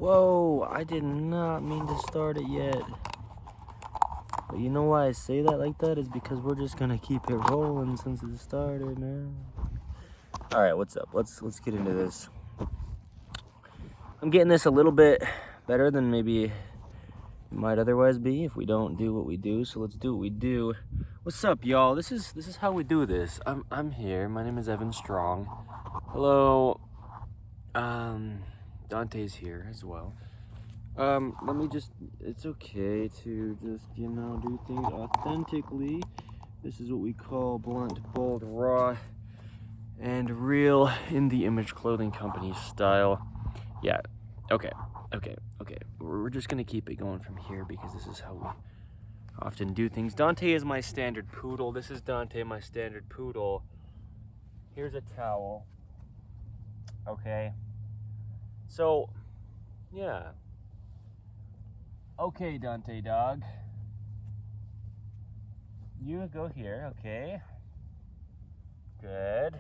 Whoa, I did not mean to start it yet. But you know why I say that like that is because we're just gonna keep it rolling since it started now. All right, what's up? Let's get into this. I'm getting this a little bit better than maybe it might otherwise be if we don't do what we do. So let's do what we do. What's up, y'all? This is how we do this. I'm here. My name is Evan Strong. Hello. Dante's here as well. Let me just, it's okay to just, do things authentically. This is what we call blunt, bold, raw, and real in the Image Clothing Company style. Yeah, okay. We're just gonna keep it going from here because this is how we often do things. Dante is my standard poodle. This is Dante, my standard poodle. Here's a towel. Okay. So, yeah. Okay, Dante dog. You go here, okay. Good.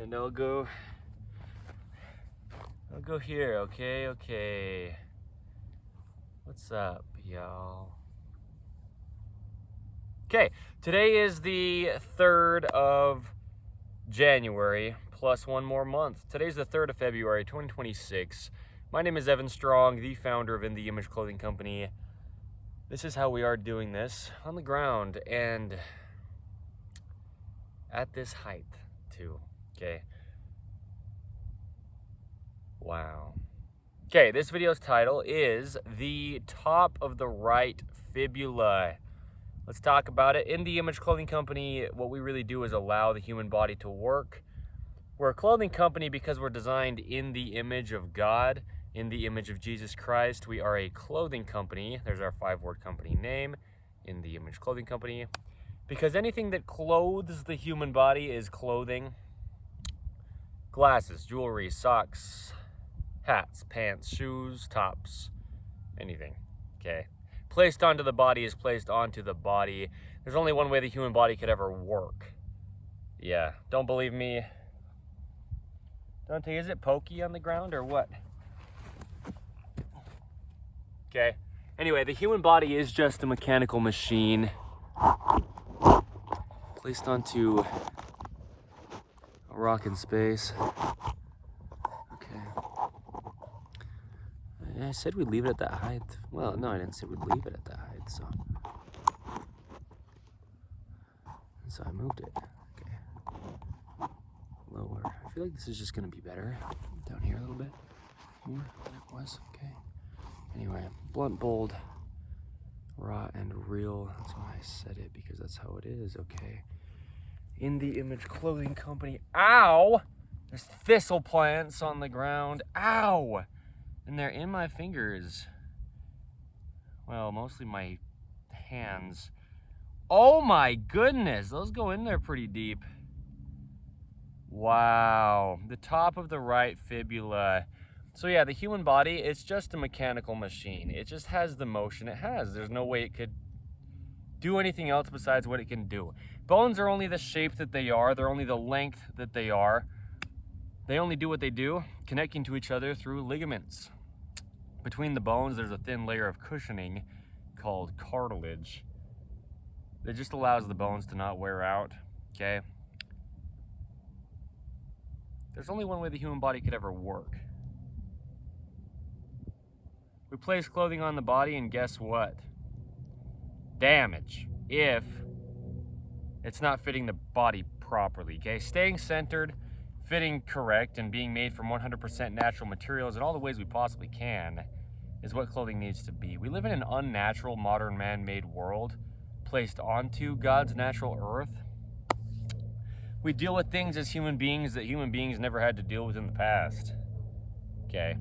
And I'll go here, okay. What's up, y'all? Okay, today is the 3rd of January, plus one more month. Today's the 3rd of February, 2026. My name is Evan Strong, the founder of In The Image Clothing Company. This is how we are doing this, on the ground, and at this height, too, okay? Wow. Okay, this video's title is The Top of the Right Fibula. Let's talk about it. In The Image Clothing Company, what we really do is allow the human body to work. We're a clothing company because we're designed in the image of God, in the image of Jesus Christ. We are a clothing company. There's our 5-word company name, In The Image Clothing Company. Because anything that clothes the human body is clothing. Glasses, jewelry, socks, hats, pants, shoes, tops, anything, okay? Placed onto the body is placed onto the body. There's only one way the human body could ever work. Yeah, don't believe me? Dante, is it pokey on the ground or what? Okay, anyway, the human body is just a mechanical machine placed onto a rock in space. I said we'd leave it at that height. Well, no, I didn't say we'd leave it at that height, so I moved it. Okay. Lower. I feel like this is just gonna be better. Down here a little bit. More than it was. Okay. Anyway, blunt, bold, raw, and real. That's why I said it, because that's how it is, okay? In the Image Clothing Company. Ow! There's thistle plants on the ground. Ow! And they're in my fingers. Well, mostly my hands. Oh my goodness, those go in there pretty deep. Wow, the top of the right fibula. So yeah, the human body, it's just a mechanical machine. It just has the motion it has. There's no way it could do anything else besides what it can do. Bones are only the shape that they are. They're only the length that they are. They only do what they do, connecting to each other through ligaments. Between the bones, there's a thin layer of cushioning called cartilage that just allows the bones to not wear out, okay? There's only one way the human body could ever work. We place clothing on the body, and guess what? Damage, if it's not fitting the body properly, okay? Staying centered, fitting correct, and being made from 100% natural materials in all the ways we possibly can is what clothing needs to be. We live in an unnatural, modern, man-made world placed onto God's natural earth. We deal with things as human beings that human beings never had to deal with in the past. Okay.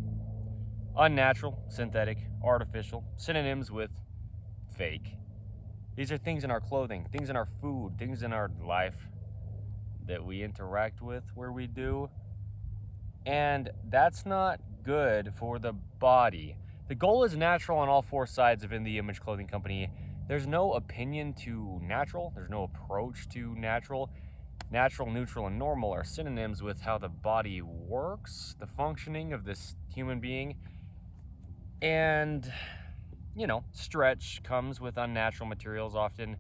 Unnatural, synthetic, artificial, synonyms with fake. These are things in our clothing, things in our food, things in our life that we interact with where we do. And that's not good for the body. The goal is natural on all 4 sides of In The Image Clothing Company. There's no opinion to natural. There's no approach to natural. Natural, neutral, and normal are synonyms with how the body works, the functioning of this human being. And, you know, stretch comes with unnatural materials often,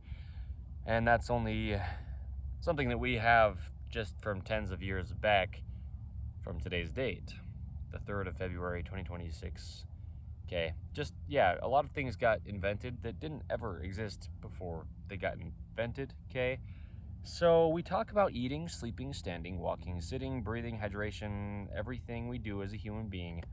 and that's only something that we have just from tens of years back from today's date, the 3rd of February 2026. Okay, just, yeah, a lot of things got invented that didn't ever exist before they got invented, okay? So we talk about eating, sleeping, standing, walking, sitting, breathing, hydration, everything we do as a human being,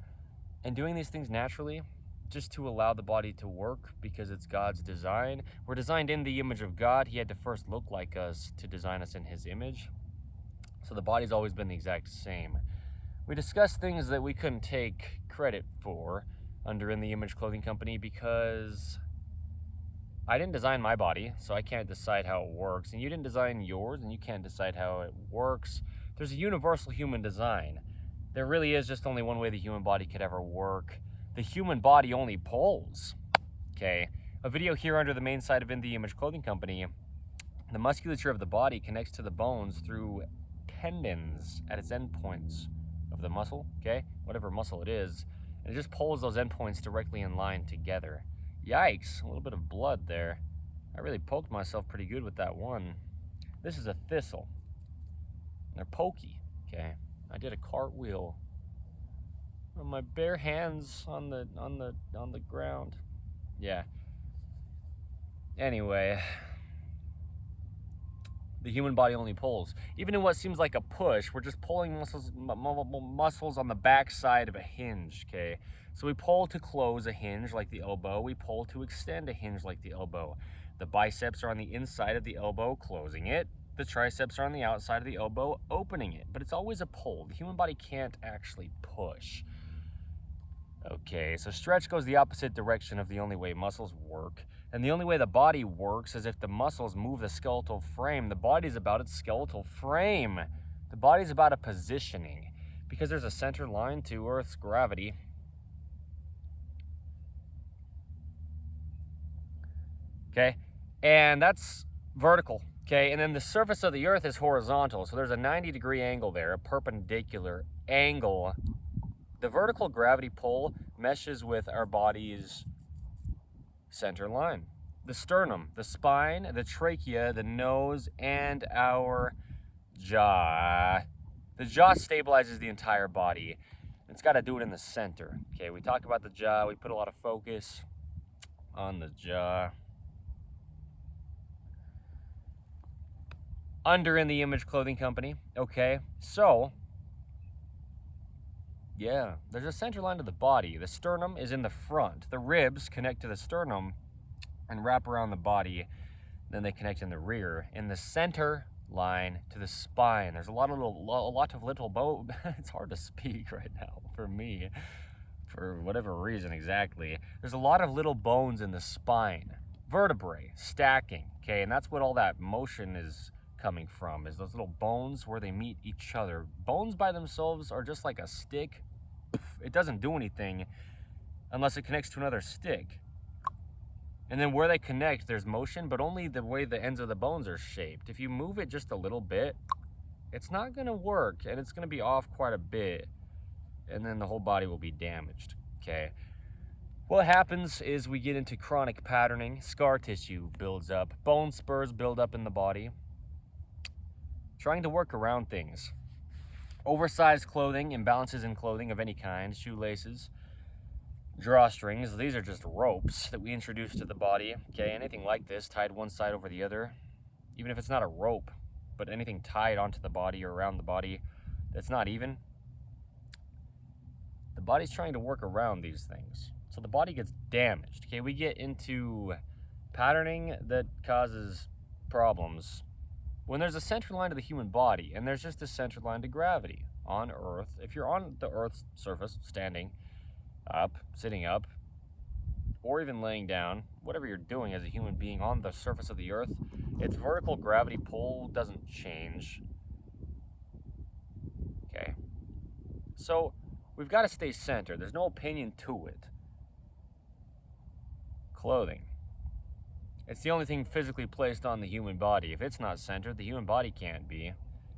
and doing these things naturally just to allow the body to work because it's God's design. We're designed in the image of God. He had to first look like us to design us in his image. So the body's always been the exact same. We discussed things that we couldn't take credit for under In the Image Clothing Company because I didn't design my body, so I can't decide how it works. And you didn't design yours, and you can't decide how it works. There's a universal human design. There really is just only one way the human body could ever work. The human body only pulls. Okay, a video here under the main site of In the Image Clothing Company. The musculature of the body connects to the bones through tendons at its endpoints of the muscle, okay? Whatever muscle it is. And it just pulls those endpoints directly in line together. Yikes, a little bit of blood there. I really poked myself pretty good with that one. This is a thistle. They're pokey, okay? I did a cartwheel on my bare hands on the ground. Yeah. Anyway, the human body only pulls. Even in what seems like a push, we're just pulling muscles on the back side of a hinge, okay? So we pull to close a hinge like the elbow. We pull to extend a hinge like the elbow. The biceps are on the inside of the elbow, closing it. The triceps are on the outside of the elbow, opening it. But it's always a pull. The human body can't actually push. Okay, so stretch goes the opposite direction of the only way muscles work. And the only way the body works is if the muscles move the skeletal frame. The body's about its skeletal frame. The body's about a positioning. Because there's a center line to Earth's gravity. Okay, and that's vertical. Okay, and then the surface of the Earth is horizontal. So there's a 90-degree angle there, a perpendicular angle. The vertical gravity pull meshes with our body's center line. The sternum, the spine, the trachea, the nose, and our jaw. The jaw stabilizes the entire body. It's got to do it in the center. Okay, we talk about the jaw. We put a lot of focus on the jaw. Under In the Image Clothing Company. Okay, so yeah, there's a center line to the body. The sternum is in the front. The ribs connect to the sternum and wrap around the body. Then they connect in the rear. In the center line to the spine. There's a lot of little it's hard to speak right now for me, for whatever reason exactly. There's a lot of little bones in the spine. Vertebrae stacking, okay? And that's what all that motion is coming from, is those little bones where they meet each other. Bones by themselves are just like a stick. It doesn't do anything unless it connects to another stick. And then where they connect, there's motion, but only the way the ends of the bones are shaped. If you move it just a little bit, it's not gonna work, and it's gonna be off quite a bit, and then the whole body will be damaged, okay? What happens is we get into chronic patterning, scar tissue builds up, bone spurs build up in the body. Trying to work around things. Oversized clothing, imbalances in clothing of any kind, shoelaces, drawstrings. These are just ropes that we introduce to the body. Okay, anything like this tied one side over the other, even if it's not a rope, but anything tied onto the body or around the body that's not even. The body's trying to work around these things. So the body gets damaged. Okay, we get into patterning that causes problems. When there's a center line to the human body, and there's just a center line to gravity on Earth, if you're on the Earth's surface, standing up, sitting up, or even laying down, whatever you're doing as a human being on the surface of the Earth, its vertical gravity pull doesn't change. Okay? So, we've got to stay centered. There's no opinion to it. Clothing. It's the only thing physically placed on the human body. If it's not centered, the human body can't be.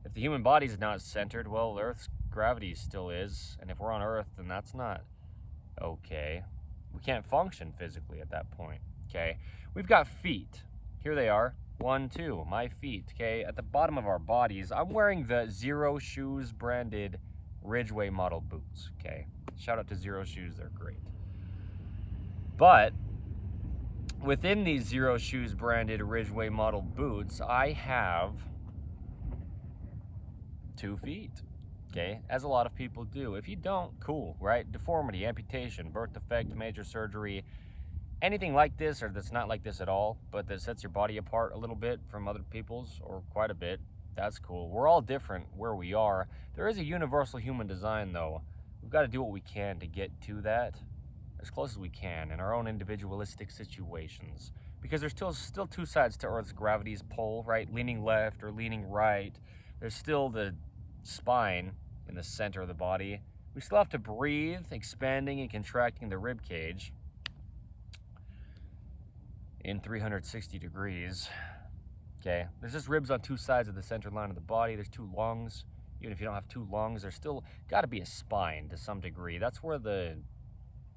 If the human body's not centered, well, Earth's gravity still is. And if we're on Earth, then that's not okay. We can't function physically at that point, okay? We've got feet. Here they are. 1, 2, my feet, okay? At the bottom of our bodies, I'm wearing the Zero Shoes branded Ridgeway model boots, okay? Shout out to Zero Shoes, they're great. But within these Zero Shoes branded Ridgeway model boots, I have 2 feet, okay? As a lot of people do. If you don't, cool, right? Deformity, amputation, birth defect, major surgery, anything like this or that's not like this at all, but that sets your body apart a little bit from other people's or quite a bit, that's cool. We're all different where we are. There is a universal human design though. We've got to do what we can to get to that as close as we can in our own individualistic situations, because there's still 2 sides to Earth's gravity's pull, right? Leaning left or leaning right. There's still the spine in the center of the body. We still have to breathe, expanding and contracting the rib cage in 360 degrees, okay? There's just ribs on 2 sides of the center line of the body. There's 2 lungs. Even if you don't have 2 lungs, there's still got to be a spine to some degree. That's where the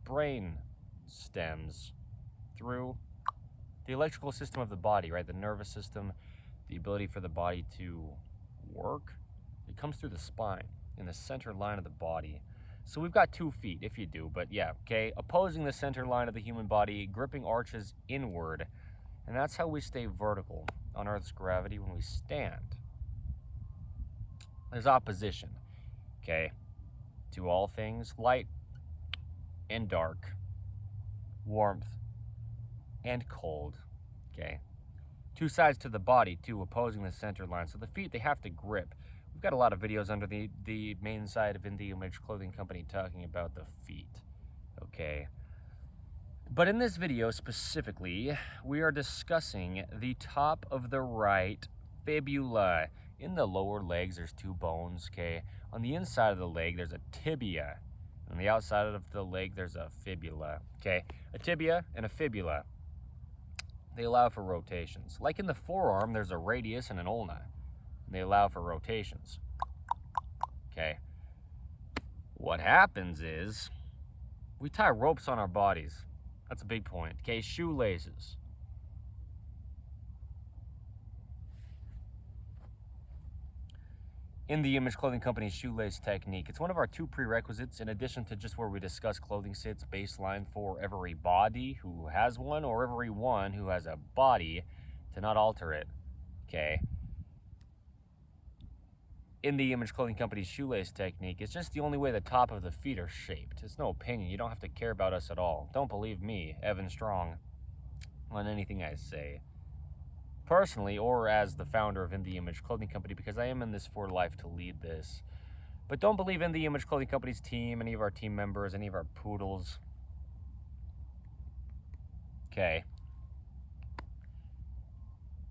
brain stems through the electrical system of the body, right? The nervous system, the ability for the body to work. It comes through the spine in the center line of the body. So we've got 2 feet, if you do, but yeah, okay? Opposing the center line of the human body, gripping arches inward. And that's how we stay vertical on Earth's gravity when we stand. There's opposition, okay? To all things, light and dark, warmth and cold, okay? 2 sides to the body, too, opposing the center line. So the feet, they have to grip. We've got a lot of videos under the main side of In The Image Clothing Company talking about the feet, okay? But in this video specifically, we are discussing the top of the right fibula. In the lower legs, there's 2 bones, okay? On the inside of the leg, there's a tibia. On the outside of the leg, there's a fibula, okay? A tibia and a fibula, they allow for rotations. Like in the forearm, there's a radius and an ulna. They allow for rotations, okay? What happens is we tie ropes on our bodies. That's a big point, okay? Shoelaces. In the Image Clothing Company's shoelace technique, it's one of our 2 prerequisites in addition to just where we discuss clothing sits baseline for every body who has one or everyone who has a body to not alter it, okay? In the Image Clothing Company's shoelace technique, it's just the only way the top of the feet are shaped. It's no opinion. You don't have to care about us at all. Don't believe me, Evan Strong, on anything I say. Personally, or as the founder of In The Image Clothing Company, because I am in this for life to lead this. But don't believe In The Image Clothing Company's team, any of our team members, any of our poodles. Okay.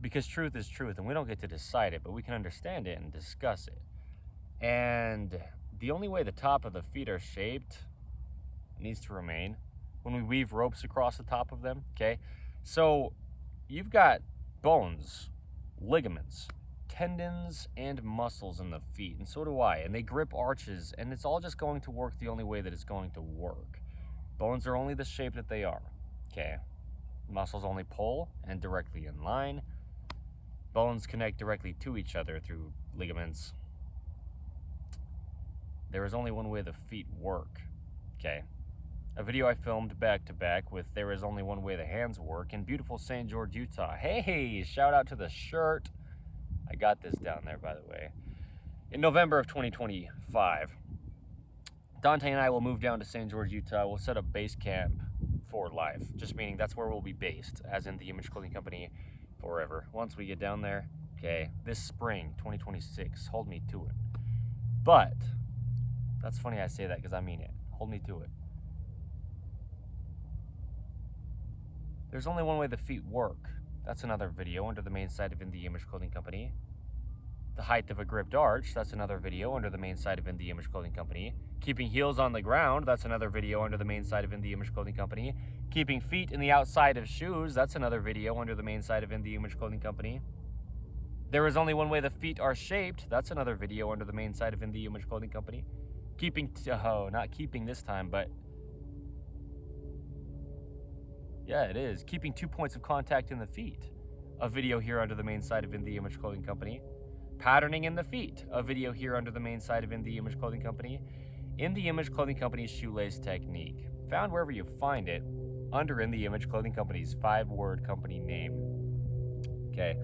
Because truth is truth, and we don't get to decide it, but we can understand it and discuss it. And the only way the top of the feet are shaped needs to remain when we weave ropes across the top of them, okay? So you've got bones, ligaments, tendons, and muscles in the feet, and so do I, and they grip arches, and it's all just going to work the only way that it's going to work. Bones are only the shape that they are, okay? Muscles only pull and directly in line. Bones connect directly to each other through ligaments. There is only one way the feet work, okay? A video I filmed back-to-back with There Is Only One Way the Hands Work in beautiful St. George, Utah. Hey, shout out to the shirt. I got this down there, by the way. In November of 2025, Dante and I will move down to St. George, Utah. We'll set up base camp for life, just meaning that's where we'll be based, as in the Image Clothing Company forever. Once we get down there, okay, this spring, 2026, hold me to it. But, that's funny I say that because I mean it. Hold me to it. There's only one way the feet work. That's another video under the main site of In The Image Clothing Company. The height of a gripped arch, that's another video under the main site of In The Image Clothing Company. Keeping heels on the ground, that's another video under the main site of In The Image Clothing Company. Keeping feet in the outside of shoes, that's another video under the main site of In The Image Clothing Company. There is only one way the feet are shaped, that's another video under the main site of In The Image Clothing Company. Not keeping this time, but Yeah, it is. Keeping 2 points of contact in the feet. A video here under the main site of In The Image Clothing Company. Patterning in the feet. A video here under the main site of In The Image Clothing Company. In The Image Clothing Company's shoelace technique. Found wherever you find it under In The Image Clothing Company's 5-word company name. Okay.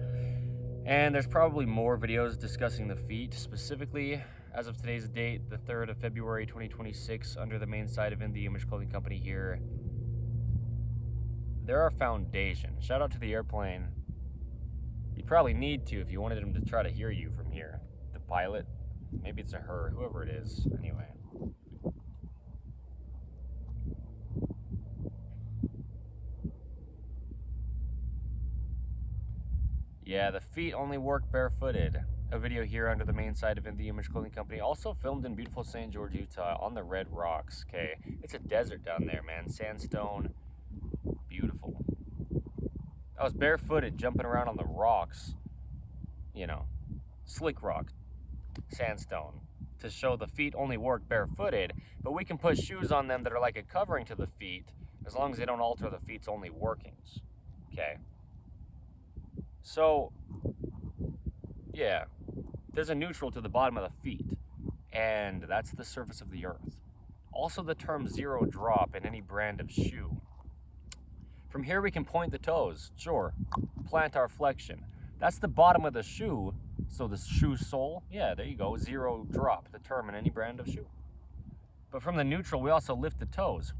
And there's probably more videos discussing the feet, specifically as of today's date, the 3rd of February 2026, under the main site of In The Image Clothing Company here. There are foundations. Shout out to the airplane. You probably need to if you wanted him to try to hear you from here. The pilot, maybe it's a her, whoever it is. Anyway. Yeah, the feet only work barefooted. A video here under the main site of In The Image Clothing Company, also filmed in beautiful St. George, Utah, on the Red Rocks. Okay, it's a desert down there, man. Sandstone, beautiful. I was barefooted, jumping around on the rocks. You know, slick rock, sandstone, to show the feet only work barefooted, but we can put shoes on them that are like a covering to the feet, as long as they don't alter the feet's only workings. Okay. So, yeah, there's a neutral to the bottom of the feet, and that's the surface of the earth. Also the term zero drop in any brand of shoe. From here we can point the toes, sure, plant our flexion. That's the bottom of the shoe, so the shoe sole, yeah, there you go, zero drop, the term in any brand of shoe. But from the neutral we also lift the toes,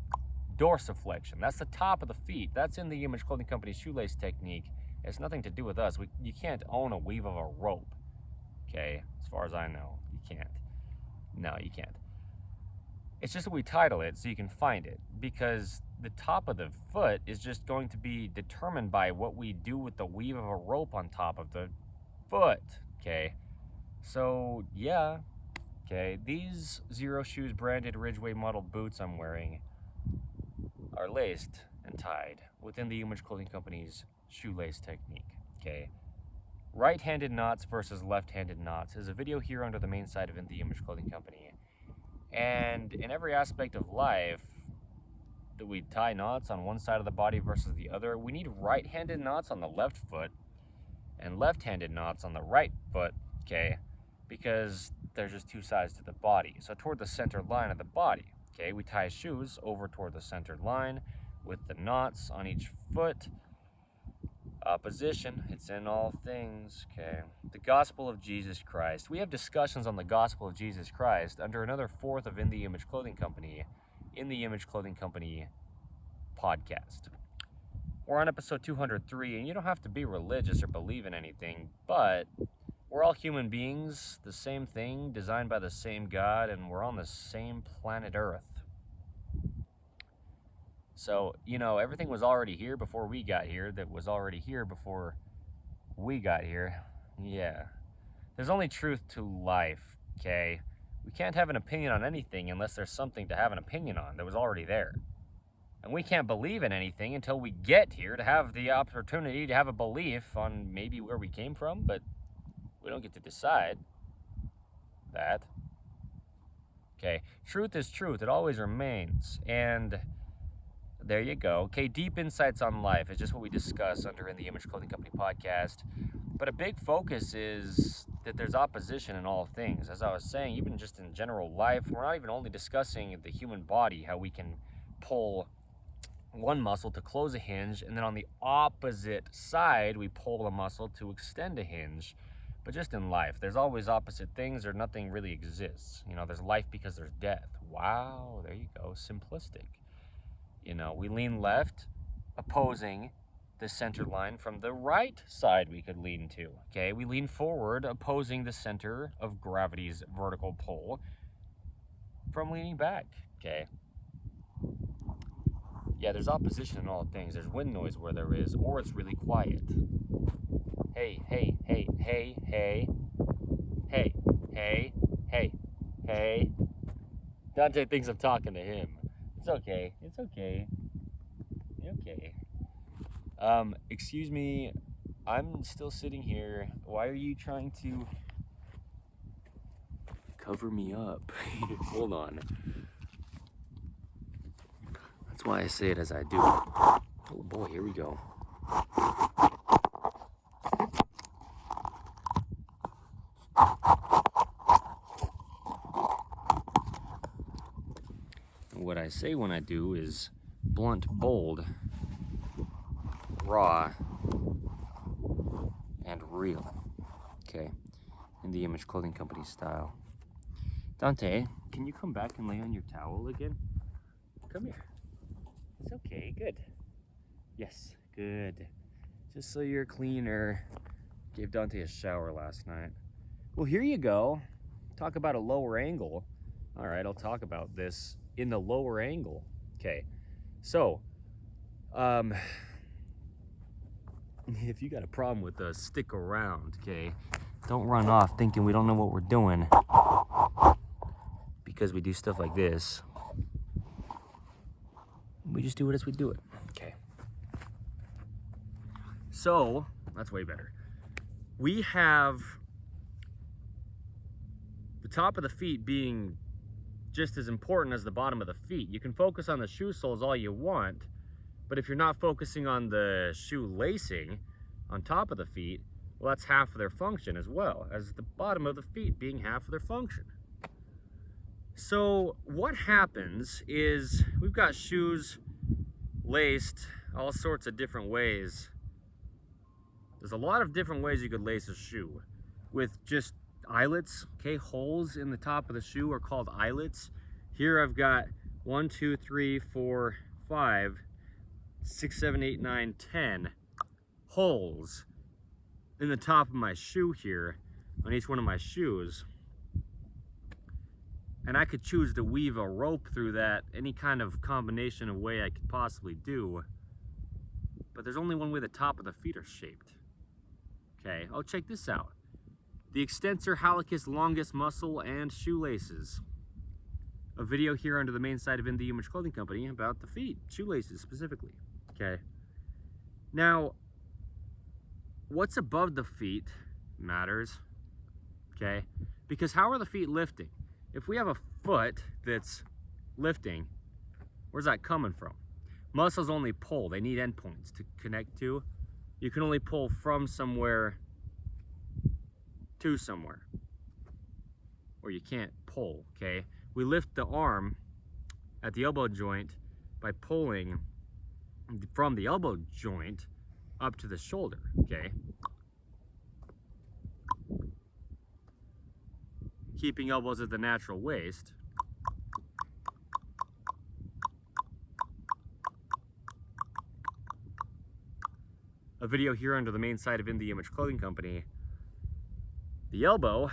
dorsiflexion. That's the top of the feet. That's In The Image Clothing Company's shoelace technique. It's nothing to do with us. You can't own a weave of a rope, okay? As far as I know, you can't. No, you can't. It's just that we title it so you can find it, because the top of the foot is just going to be determined by what we do with the weave of a rope on top of the foot, okay? So, yeah, okay, these Zero Shoes branded Ridgeway model boots I'm wearing are laced and tied within the Image Clothing Company's shoelace technique, okay? Right-handed knots versus left-handed knots is a video here under the main site of In The Image Clothing Company. And in every aspect of life that we tie knots on one side of the body versus the other, we need right-handed knots on the left foot and left-handed knots on the right foot, okay? Because there's just two sides to the body. So toward the center line of the body, okay, we tie shoes over toward the centered line with the knots on each foot. Opposition, it's in all things, okay. The Gospel of Jesus Christ. We have discussions on the Gospel of Jesus Christ under another 4th of In The Image Clothing Company, In The Image Clothing Company podcast. We're on episode 203, and you don't have to be religious or believe in anything, but we're all human beings, the same thing, designed by the same God, and we're on the same planet Earth. So, you know, everything was already here before we got here that was already here before we got here. Yeah. There's only truth to life, okay? We can't have an opinion on anything unless there's something to have an opinion on that was already there. And we can't believe in anything until we get here to have the opportunity to have a belief on maybe where we came from, but we don't get to decide that. Okay, truth is truth. It always remains. And there you go. Okay, deep insights on life is just what we discuss under In The Image Clothing Company podcast. But a big focus is that there's opposition in all things. As I was saying, even just in general life, we're not even only discussing the human body, how we can pull one muscle to close a hinge, and then on the opposite side, we pull a muscle to extend a hinge. But just in life, there's always opposite things, or nothing really exists. You know, there's life because there's death. Wow, there you go, simplistic. You know, we lean left, opposing the center line from the right side we could lean to, okay? We lean forward, opposing the center of gravity's vertical pull from leaning back, okay? Yeah, there's opposition in all things. There's wind noise where there is, or it's really quiet. Hey, hey, hey, hey, hey, hey, hey, hey, hey. Dante thinks I'm talking to him. It's okay. It's okay. Okay. Excuse me. I'm still sitting here. Why are you trying to cover me up? Hold on. That's why I say it as I do. Oh boy, here we go. What I say when I do is blunt, bold, raw, and real. Okay, in the Image Clothing Company style. Dante, can you come back and lay on your towel again? Come here. It's okay, good. Yes, good. Just so you're cleaner. Gave Dante a shower last night. Well, here you go. Talk about a lower angle. All right, I'll talk about this in the lower angle. Okay, so, if you got a problem with us, stick around, okay? Don't run off thinking we don't know what we're doing because we do stuff like this. We just do it as we do it, okay? So, that's way better. We have the top of the feet being just as important as the bottom of the feet. You can focus on the shoe soles all you want, but if you're not focusing on the shoe lacing on top of the feet, well, that's half of their function as well as the bottom of the feet being half of their function. So what happens is we've got shoes laced all sorts of different ways. There's a lot of different ways you could lace a shoe with just eyelets, okay? Holes in the top of the shoe are called eyelets. Here I've got 1, 2, 3, 4, 5, 6, 7, 8, 9, 10 holes in the top of my shoe here on each one of my shoes. And I could choose to weave a rope through that, any kind of combination of way I could possibly do. But there's only one way the top of the feet are shaped. Okay, oh, check this out. The extensor hallucis longus muscle and shoelaces. A video here under the main site of In The Image Clothing Company about the feet, shoelaces specifically. Okay. Now, what's above the feet matters. Okay, because how are the feet lifting? If we have a foot that's lifting, where's that coming from? Muscles only pull. They need endpoints to connect to. You can only pull from somewhere to somewhere, or you can't pull, okay? We lift the arm at the elbow joint by pulling from the elbow joint up to the shoulder, okay? Keeping elbows at the natural waist. A video here under the main site of In The Image Clothing Company. The elbow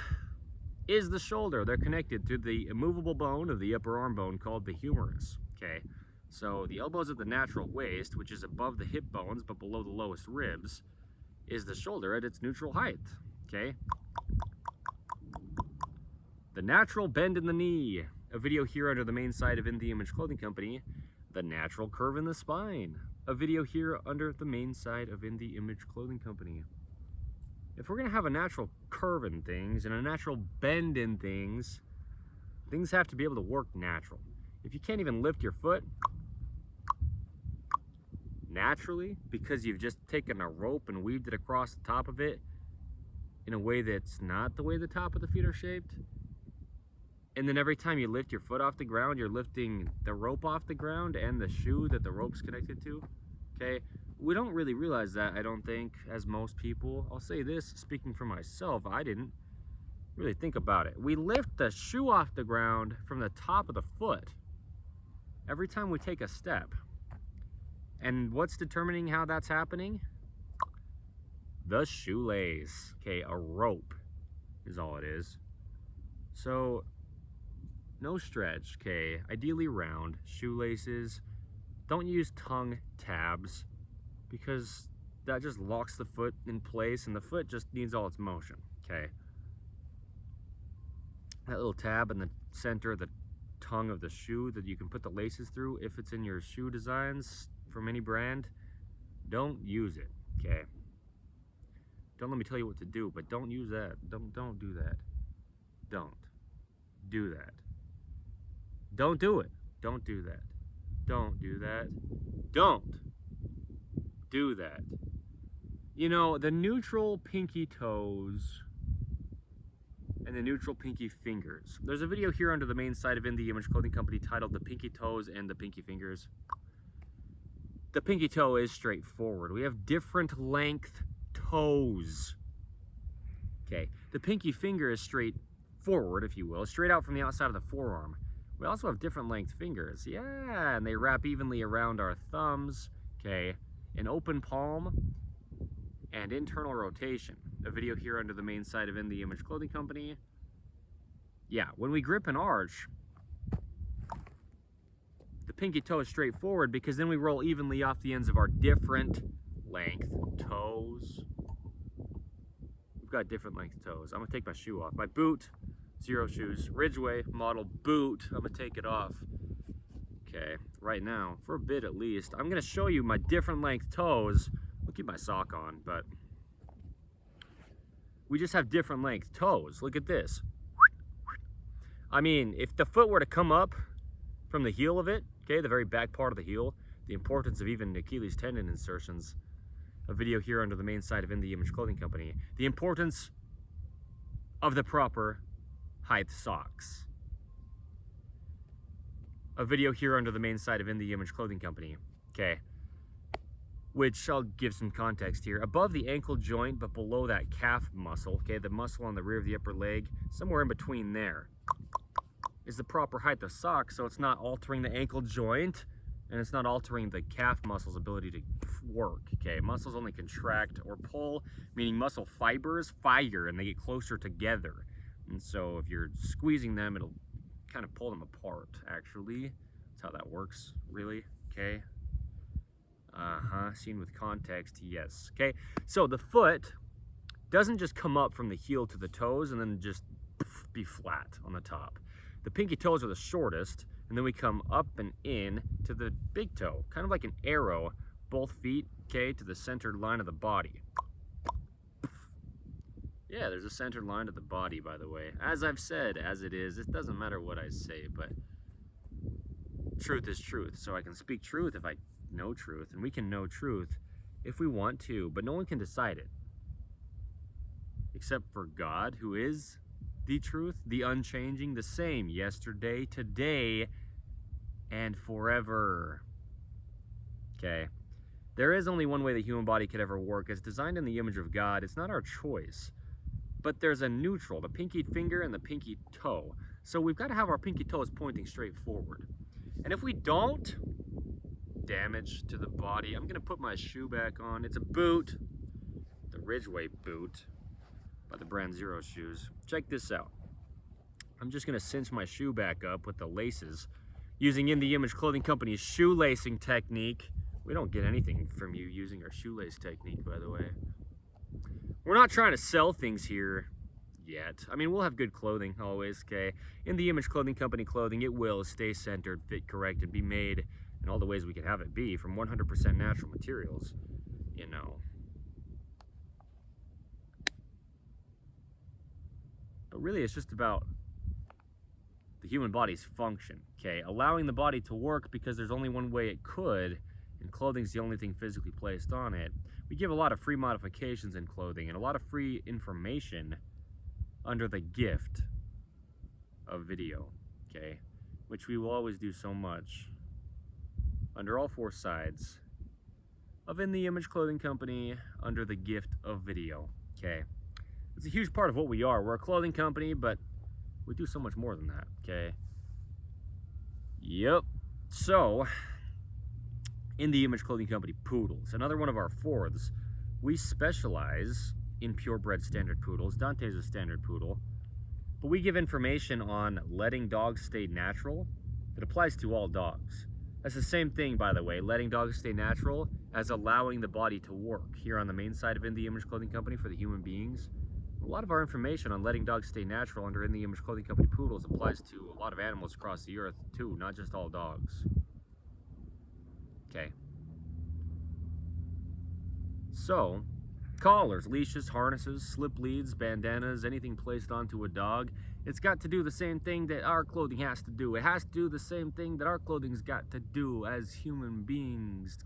is the shoulder. They're connected to the immovable bone of the upper arm bone called the humerus, okay? So the elbow's at the natural waist, which is above the hip bones but below the lowest ribs, is the shoulder at its neutral height, okay? The natural bend in the knee. A video here under the main site of In The Image Clothing Company. The natural curve in the spine. A video here under the main site of In The Image Clothing Company. If we're gonna have a natural curve in things and a natural bend in things, things have to be able to work natural. If you can't even lift your foot naturally because you've just taken a rope and weaved it across the top of it in a way that's not the way the top of the feet are shaped, and then every time you lift your foot off the ground, you're lifting the rope off the ground and the shoe that the rope's connected to, okay? We don't really realize that, I don't think, as most people. I'll say this, speaking for myself, I didn't really think about it. We lift the shoe off the ground from the top of the foot every time we take a step. And what's determining how that's happening? The shoelace, okay? A rope is all it is. So, no stretch, okay? Ideally round, shoelaces. Don't use tongue tabs, because that just locks the foot in place and the foot just needs all its motion, okay? That little tab in the center of the tongue of the shoe that you can put the laces through, if it's in your shoe designs from any brand, don't use it, okay? Don't let me tell you what to do, but don't use that. Don't do that. Don't do that. Don't do it. Don't do that. Don't do that. Don't do that. You know, the neutral pinky toes and the neutral pinky fingers. There's a video here under the main site of In The Image Clothing Company titled The Pinky Toes and the Pinky Fingers. The pinky toe is straightforward. We have different length toes. Okay, the pinky finger is straight forward, if you will, straight out from the outside of the forearm. We also have different length fingers. Yeah, and they wrap evenly around our thumbs. Okay, an open palm and internal rotation. A video here under the main site of In The Image Clothing Company. Yeah, when we grip an arch, the pinky toe is straightforward because then we roll evenly off the ends of our different length toes. We've got different length toes. I'm gonna take my shoe off. My boot, Zero Shoes, Ridgeway model boot. I'm gonna take it off. Okay, right now, for a bit at least, I'm gonna show you my different length toes. I'll keep my sock on, but we just have different length toes. Look at this. I mean, if the foot were to come up from the heel of it, okay, the very back part of the heel, the importance of even Achilles tendon insertions, a video here under the main site of In The Image Clothing Company, the importance of the proper height socks. A video here under the main site of In The Image Clothing Company, okay, which I'll give some context here. Above the ankle joint, but below that calf muscle, okay, the muscle on the rear of the upper leg, somewhere in between there, is the proper height of sock, so it's not altering the ankle joint, and it's not altering the calf muscle's ability to work, okay? Muscles only contract or pull, meaning muscle fibers fire and they get closer together. And so if you're squeezing them, it'll kind of pull them apart, actually. That's how that works, really, okay? Seen with context, yes. Okay, so the foot doesn't just come up from the heel to the toes and then just be flat on the top. The pinky toes are the shortest, and then we come up and in to the big toe, kind of like an arrow, both feet, okay, to the centered line of the body. Yeah, there's a centered line to the body, by the way. As I've said, as it is, it doesn't matter what I say, but truth is truth, so I can speak truth if I know truth, and we can know truth if we want to, but no one can decide it except for God, who is the truth, the unchanging, the same yesterday, today, and forever. Okay, there is only one way the human body could ever work. It's designed in the image of God. It's not our choice, but there's a neutral, the pinky finger and the pinky toe, so we've got to have our pinky toes pointing straight forward. And if we don't, damage to the body. I'm gonna put my shoe back on. It's a boot, the Ridgeway boot by the brand Zero Shoes. Check this out. I'm just gonna cinch my shoe back up with the laces using In The Image Clothing Company's shoelacing technique. We don't get anything from you using our shoelace technique, by the way. We're not trying to sell things here yet. I mean, we'll have good clothing always, okay? In The Image Clothing Company clothing, it will stay centered, fit correct, and be made in all the ways we can have it be from 100% natural materials, you know. But really, it's just about the human body's function, okay? Allowing the body to work because there's only one way it could, and clothing's the only thing physically placed on it. We give a lot of free modifications in clothing and a lot of free information under the gift of video, okay? Which we will always do so much under all four sides of In The Image Clothing Company under the gift of video, okay? It's a huge part of what we are. We're a clothing company, but we do so much more than that, okay? Yep. So, In The Image Clothing Company poodles, another one of our fourths. We specialize in purebred standard poodles. Dante's a standard poodle. But we give information on letting dogs stay natural that applies to all dogs. That's the same thing, by the way, letting dogs stay natural as allowing the body to work. Here on the main side of In The Image Clothing Company for the human beings, a lot of our information on letting dogs stay natural under In The Image Clothing Company poodles applies to a lot of animals across the earth too, not just all dogs. Okay. So, collars, leashes, harnesses, slip leads, bandanas, anything placed onto a dog, it's got to do the same thing that our clothing has to do. It has to do the same thing that our clothing's got to do as human beings.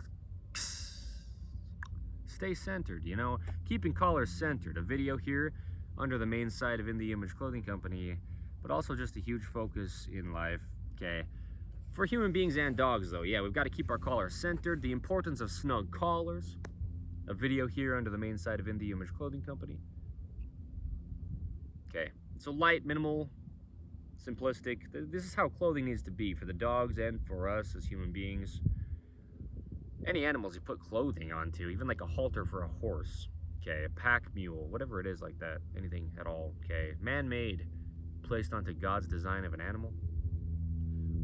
Stay centered, you know, keeping collars centered. A video here under the main site of In The Image Clothing Company, but also just a huge focus in life, okay? For human beings and dogs though, yeah, we've got to keep our collars centered. The importance of snug collars. A video here under the main site of In The Image Clothing Company. Okay, so light, minimal, simplistic. This is how clothing needs to be for the dogs and for us as human beings. Any animals you put clothing onto, even like a halter for a horse, okay, a pack mule, whatever it is like that, anything at all, okay, man-made, placed onto God's design of an animal,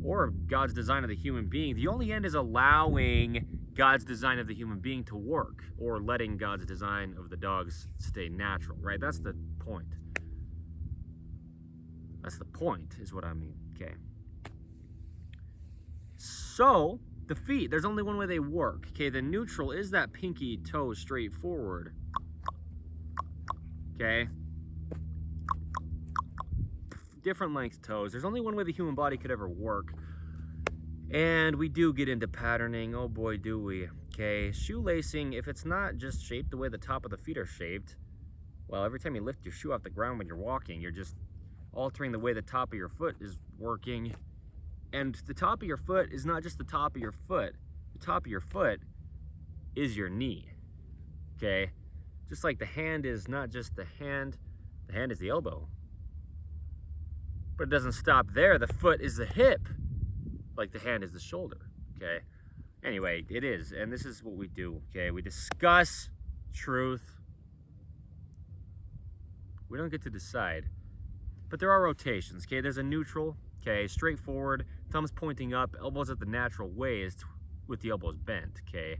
or God's design of the human being. The only end is allowing God's design of the human being to work, or letting God's design of the dogs stay natural, right? That's the point. That's the point, is what I mean, okay? So, the feet, there's only one way they work, okay? The neutral is that pinky toe straight forward, okay? Different length toes. There's only one way the human body could ever work. And we do get into patterning, oh boy do we, okay? Shoelacing, if it's not just shaped the way the top of the feet are shaped, well, every time you lift your shoe off the ground when you're walking, you're just altering the way the top of your foot is working. And the top of your foot is not just the top of your foot. The top of your foot is your knee, okay? Just like the hand is not just the hand is the elbow. But it doesn't stop there. The foot is the hip, like the hand is the shoulder, okay? Anyway, it is, and this is what we do, okay? We discuss truth. We don't get to decide. But there are rotations, okay? There's a neutral, okay, straightforward, thumbs pointing up, elbows at the natural waist with the elbows bent, okay?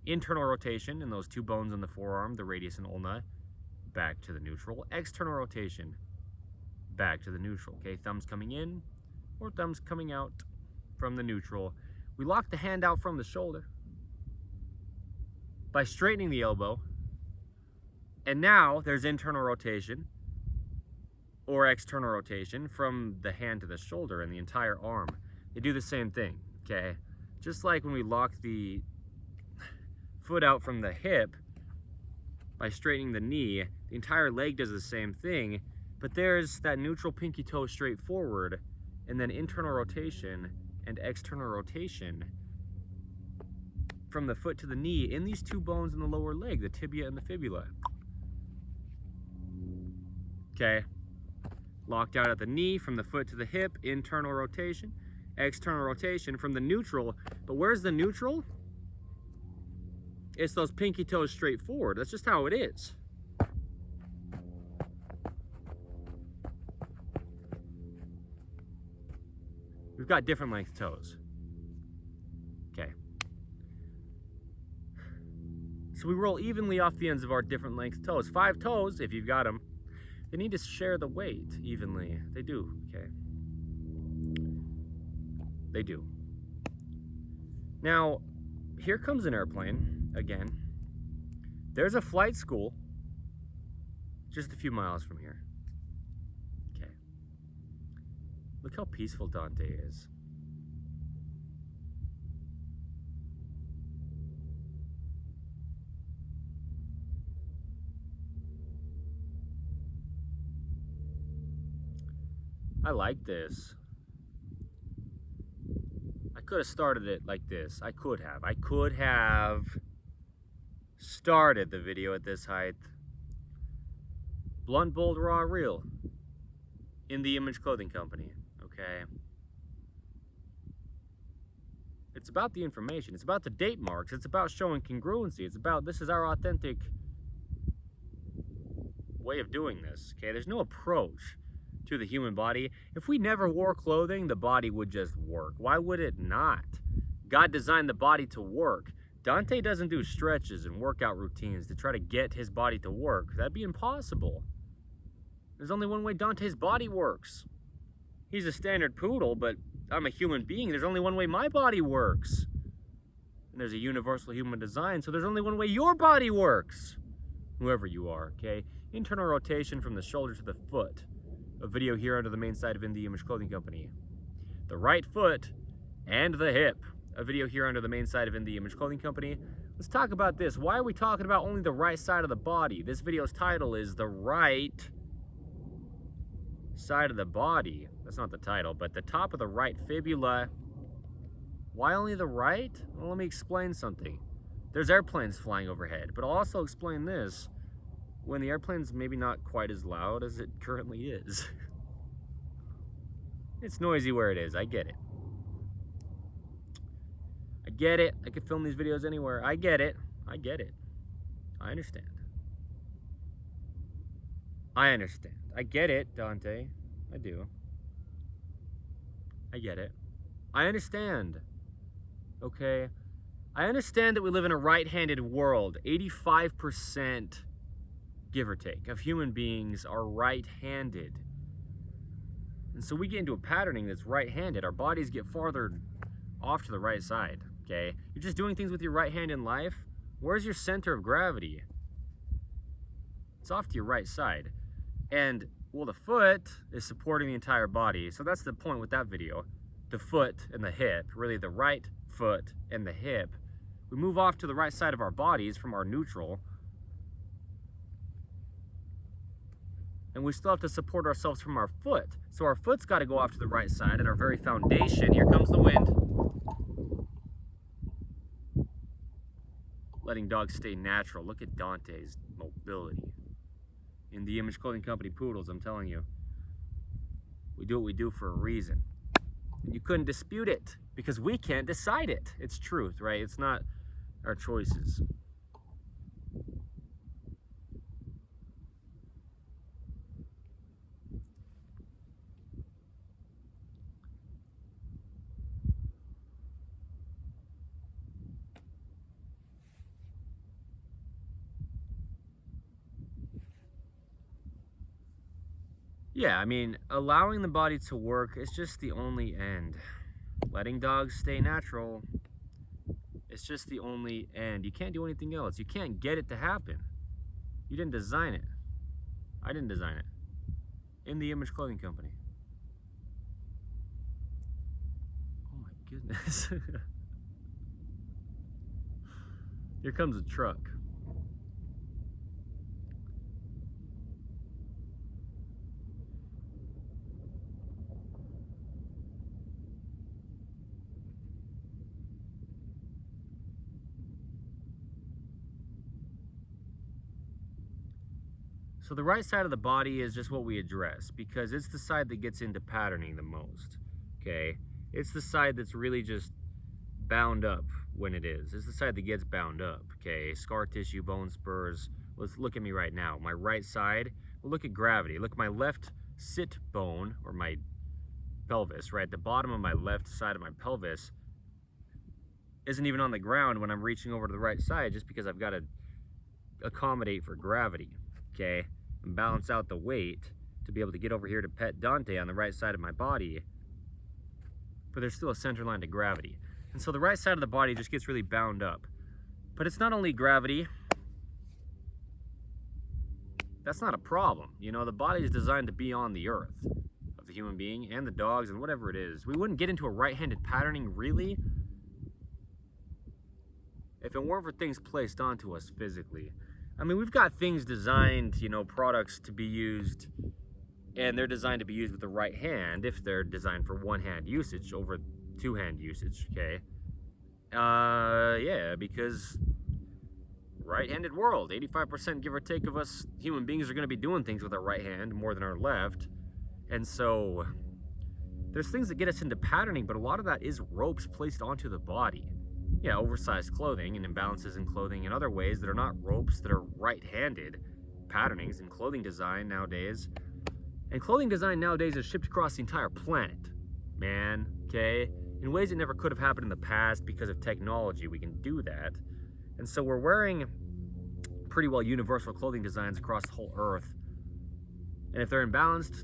Internal rotation in those two bones in the forearm, the radius and ulna, back to the neutral. External rotation, back to the neutral, okay? Thumbs coming in or thumbs coming out from the neutral. We lock the hand out from the shoulder by straightening the elbow. And now there's internal rotation or external rotation from the hand to the shoulder and the entire arm. They do the same thing, okay? Just like when we lock the foot out from the hip by straightening the knee, the entire leg does the same thing, but there's that neutral pinky toe straight forward, and then internal rotation and external rotation from the foot to the knee in these two bones in the lower leg, the tibia and the fibula. Okay? Locked out at the knee, from the foot to the hip, internal rotation, external rotation from the neutral. But where's the neutral? It's those pinky toes straight forward. That's just how it is. We've got different length toes. Okay. So we roll evenly off the ends of our different length toes. 5 toes, if you've got them. They need to share the weight evenly. They do, okay? They do. Now, here comes an airplane again. There's a flight school just a few miles from here. Okay. Look how peaceful Dante is. I like this. I could have started it like this. I could have started the video at this height. Blunt, bold, raw, real. In the Image Clothing Company, okay? It's about the information. It's about the date marks. It's about showing congruency. It's about, this is our authentic way of doing this, okay? There's no approach to the human body. If we never wore clothing, the body would just work. Why would it not? God designed the body to work. Dante doesn't do stretches and workout routines to try to get his body to work. That'd be impossible. There's only one way Dante's body works. He's a standard poodle, but I'm a human being. There's only one way my body works. And there's a universal human design, so there's only one way your body works. Whoever you are, okay? Internal rotation from the shoulder to the foot. A video here under the main site of In The Image Clothing Company. The right foot and the hip. a video here under the main site of In the Image Clothing Company. Let's talk about this. Why are we talking about only the right side of the body? This video's title is The Right Side of the Body. That's not the title, but the top of the right fibula. Why only the right? Well, let me explain something. There's airplanes flying overhead, but I'll also explain this when the airplane's maybe not quite as loud as it currently is. It's noisy where it is, I get it. I get it. I could film these videos anywhere. I get it. I get it. I understand. I understand. I get it, Dante. I do. I get it. I understand. Okay? I understand that we live in a right-handed world. 85%, give or take, of human beings are right-handed. And so we get into a patterning that's right-handed. Our bodies get farther off to the right side, okay? You're just doing things with your right hand in life. Where's your center of gravity? It's off to your right side. And, well, the foot is supporting the entire body. So that's the point with that video. The foot and the hip, really the right foot and the hip. We move off to the right side of our bodies from our neutral. And we still have to support ourselves from our foot. So our foot's got to go off to the right side, and our very foundation, here comes the wind. Letting dogs stay natural. Look at Dante's mobility. In the Image Clothing Company poodles, I'm telling you. We do what we do for a reason. And you couldn't dispute it, because we can't decide it. It's truth, right? It's not our choices. Yeah, I mean, allowing the body to work is just the only end. Letting dogs stay natural, it's just the only end. You can't do anything else. You can't get it to happen. You didn't design it. I didn't design it. In the Image Clothing Company. Oh my goodness. Here comes a truck. So the right side of the body is just what we address because it's the side that gets into patterning the most, okay? It's the side that's really just bound up when it is. It's the side that gets bound up, okay? Scar tissue, bone spurs. Let's look at me right now. My right side, well, look at gravity. Look, my left sit bone, or my pelvis, right? The bottom of my left side of my pelvis isn't even on the ground when I'm reaching over to the right side just because I've got to accommodate for gravity. Okay, and balance out the weight to be able to get over here to pet Dante on the right side of my body, but there's still a center line to gravity. And so the right side of the body just gets really bound up. But it's not only gravity. That's not a problem. You know, the body is designed to be on the earth of the human being and the dogs and whatever it is. We wouldn't get into a right-handed patterning, really, if it weren't for things placed onto us physically. I mean, we've got things designed, you know, products to be used, and they're designed to be used with the right hand if they're designed for one-hand usage over two-hand usage, okay? Yeah, because right-handed world, 85% give or take of us human beings are going to be doing things with our right hand more than our left, and so there's things that get us into patterning, but a lot of that is ropes placed onto the body. Yeah, oversized clothing and imbalances in clothing in other ways that are not ropes, that are right-handed patternings in clothing design nowadays. And clothing design nowadays is shipped across the entire planet, man, okay? In ways it never could have happened in the past because of technology, we can do that. And so we're wearing pretty well universal clothing designs across the whole earth. And if they're imbalanced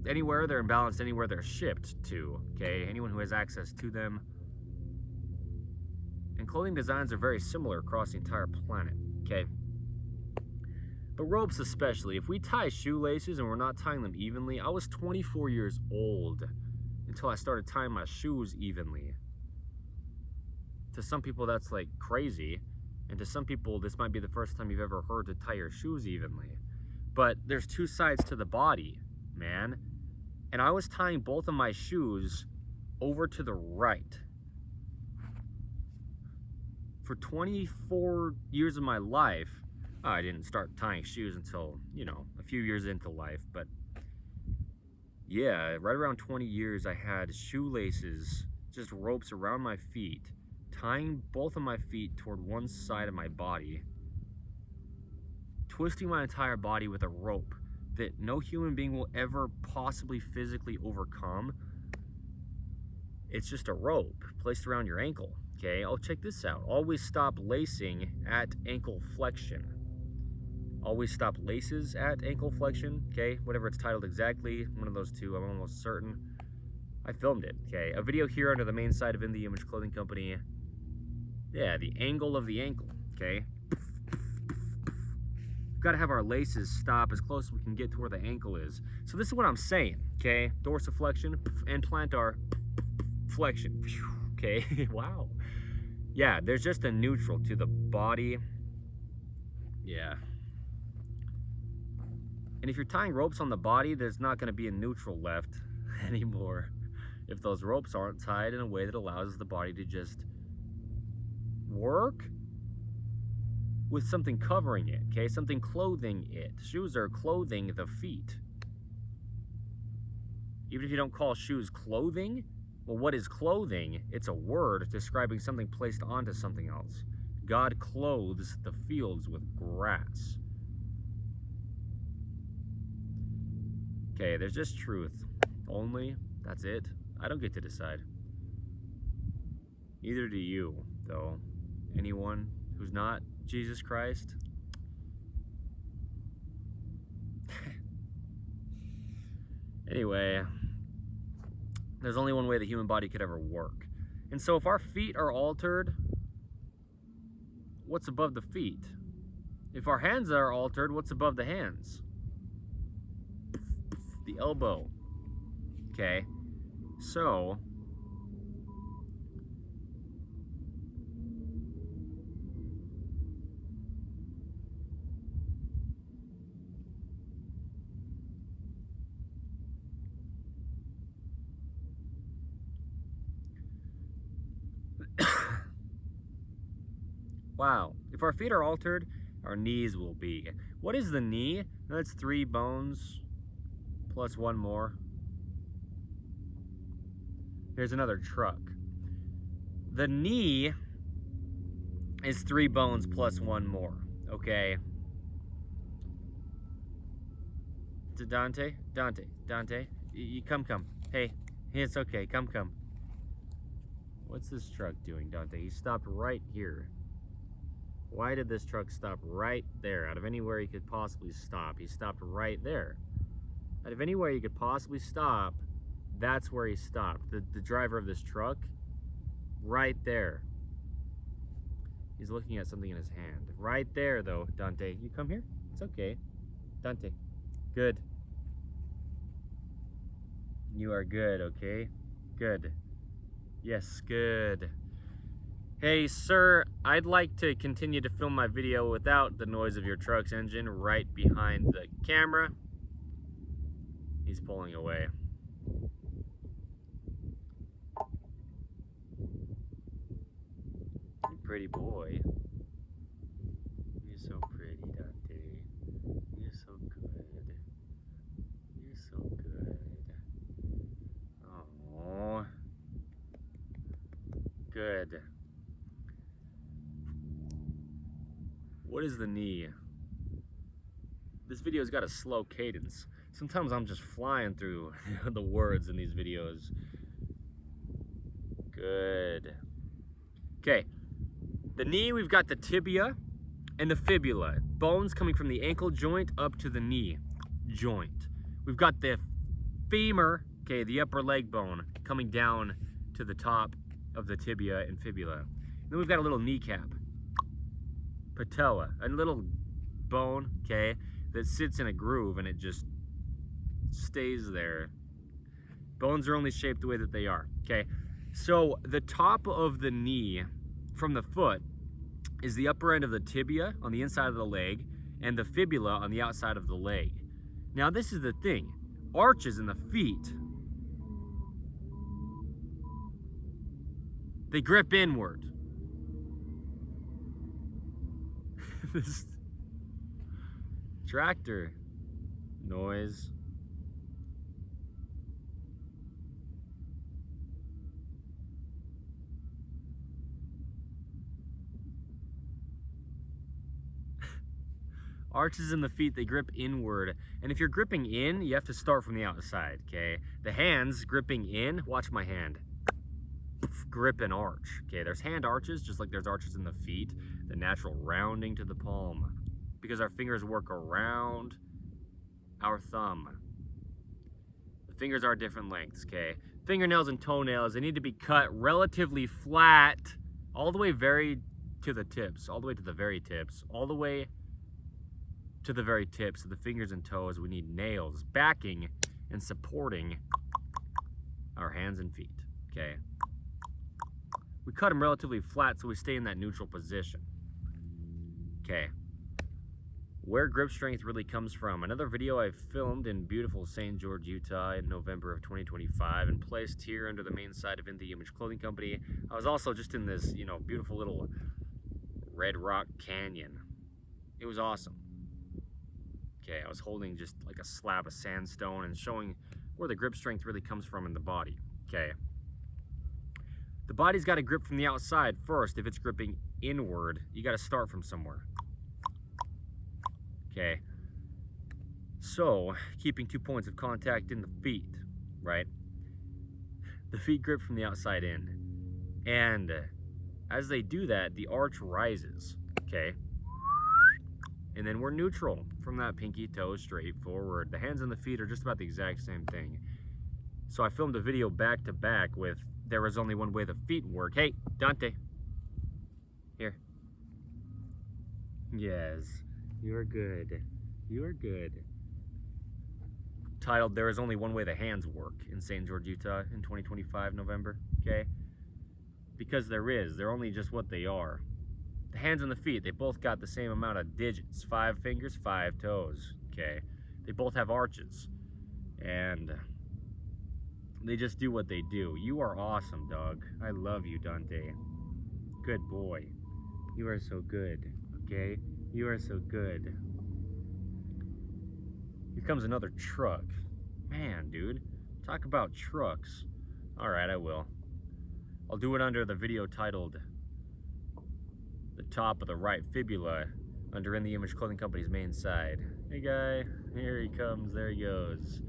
anywhere, they're imbalanced anywhere they're shipped to, okay? Anyone who has access to them. And clothing designs are very similar across the entire planet, okay? But ropes especially. If we tie shoelaces and we're not tying them evenly, I was 24 years old until I started tying my shoes evenly. to some people that's like crazy, and to some people this might be the first time you've ever heard to tie your shoes evenly. But there's two sides to the body, man. And I was tying both of my shoes over to the right. For 24 years of my life, I didn't start tying shoes until, you know, a few years into life, but yeah, right around 20 years I had shoelaces, just ropes around my feet, tying both of my feet toward one side of my body, twisting my entire body with a rope that no human being will ever possibly physically overcome. It's just a rope placed around your ankle, okay? Oh, check this out. Always stop lacing at ankle flexion. Always stop laces at ankle flexion, okay? Whatever it's titled exactly, one of those two, I'm almost certain. I filmed it, okay? A video here under the main site of In The Image Clothing Company. Yeah, the angle of the ankle, okay? We've got to have our laces stop as close as we can get to where the ankle is. So this is what I'm saying, okay? Dorsiflexion and plantar flexion, okay? Wow. Yeah, there's just a neutral to the body. Yeah. And if you're tying ropes on the body, there's not going to be a neutral left anymore if those ropes aren't tied in a way that allows the body to just work with something covering it, okay? Something clothing it. Shoes are clothing the feet. Even if you don't call shoes clothing, well, what is clothing? It's a word describing something placed onto something else. God clothes the fields with grass. Okay, there's just truth. Only, that's it. I don't get to decide. Neither do you, though. Anyone who's not Jesus Christ. Anyway, there's only one way the human body could ever work. And so if our feet are altered, what's above the feet? If our hands are altered, what's above the hands? The elbow. Okay, so wow, if our feet are altered, our knees will be. What is the knee? That's 3 bones plus 1 more. Here's another truck. The knee is 3 bones plus 1 more, okay? Dante, you come. Hey, it's okay, come. What's this truck doing, Dante? He stopped right here. Why did this truck stop right there? Out of anywhere he could possibly stop, he stopped right there. Out of anywhere you could possibly stop, that's where he stopped. The driver of this truck, right there. He's looking at something in his hand. Right there, though, Dante. You come here? It's okay. Dante. Good. You are good, okay? Good. Yes, good. Hey, sir, I'd like to continue to film my video without the noise of your truck's engine right behind the camera. He's pulling away. You pretty boy. You're so pretty, Dante. You're so good. You're so good. Oh, good. What is the knee? This video's got a slow cadence. Sometimes I'm just flying through the words in these videos. Good. Okay. The knee, we've got the tibia and the fibula. Bones coming from the ankle joint up to the knee joint. We've got the femur, okay, the upper leg bone, coming down to the top of the tibia and fibula. Then we've got a little kneecap. Patella, a little bone, okay, that sits in a groove and it just stays there. Bones are only shaped the way that they are, okay? So the top of the knee from the foot is the upper end of the tibia on the inside of the leg and the fibula on the outside of the leg. Now this is the thing, arches in the feet, they grip inward. This tractor noise. Arches in the feet, they grip inward. And if you're gripping in, you have to start from the outside, okay? The hands gripping in, watch my hand. Grip and arch, okay? There's hand arches, just like there's arches in the feet. The natural rounding to the palm. Because our fingers work around our thumb. The fingers are different lengths, okay? Fingernails and toenails, they need to be cut relatively flat, all the way to the tips, all the way to the very tips, all the way to the very tips of the fingers and toes. We need nails backing and supporting our hands and feet, okay? We cut them relatively flat so we stay in that neutral position, okay? Where grip strength really comes from. Another video I filmed in beautiful St. George, Utah in November of 2025 and placed here under the main side of In The Image Clothing Company. I was also just in this, beautiful little red rock canyon. It was awesome. Okay, I was holding just like a slab of sandstone and showing where the grip strength really comes from in the body, okay? The body's got to grip from the outside first. If it's gripping inward, you got to start from somewhere, okay? So, keeping 2 points of contact in the feet, right? The feet grip from the outside in. And as they do that, the arch rises, okay? And then we're neutral from that pinky toe straight forward. The hands and the feet are just about the exact same thing. So I filmed a video back to back with there was only one way the feet work. Hey, Dante. Here. Yes, you're good. You're good. Titled, There Is Only One Way the Hands Work in St. George, Utah in 2025, November, okay? Because there is. They're only just what they are. The hands and the feet, they both got the same amount of digits. 5 fingers, 5 toes, okay? They both have arches. And they just do what they do. You are awesome, dog. I love you, Dante. Good boy. You are so good, okay? You are so good. Here comes another truck. Man, dude. Talk about trucks. Alright, I will. I'll do it under the video titled The Top of the Right Fibula under In The Image Clothing Company's main side. Hey guy, here he comes, there he goes.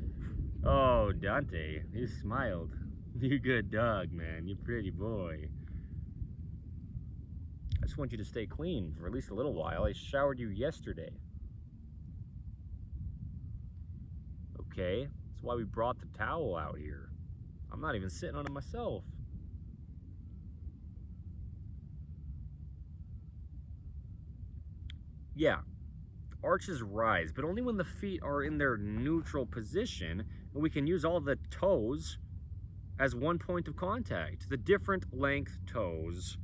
Oh, Dante, he smiled. You good dog, man, you pretty boy. I just want you to stay clean for at least a little while. I showered you yesterday. Okay, that's why we brought the towel out here. I'm not even sitting on it myself. Yeah, arches rise, but only when the feet are in their neutral position, and we can use all the toes as one point of contact. The different length toes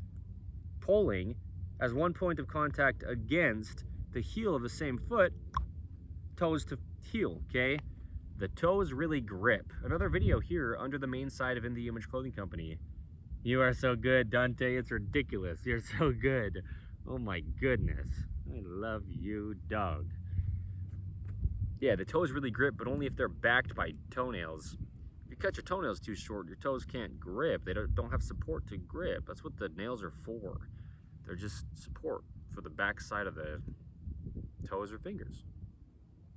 pulling as one point of contact against the heel of the same foot, toes to heel, okay? The toes really grip. Another video here under the main side of In The Image Clothing Company. You are so good, Dante. It's ridiculous. You're so good. Oh my goodness. I love you, dog. Yeah, the toes really grip, but only if they're backed by toenails. If you cut your toenails too short, your toes can't grip. They don't have support to grip. That's what the nails are for. They're just support for the back side of the toes or fingers.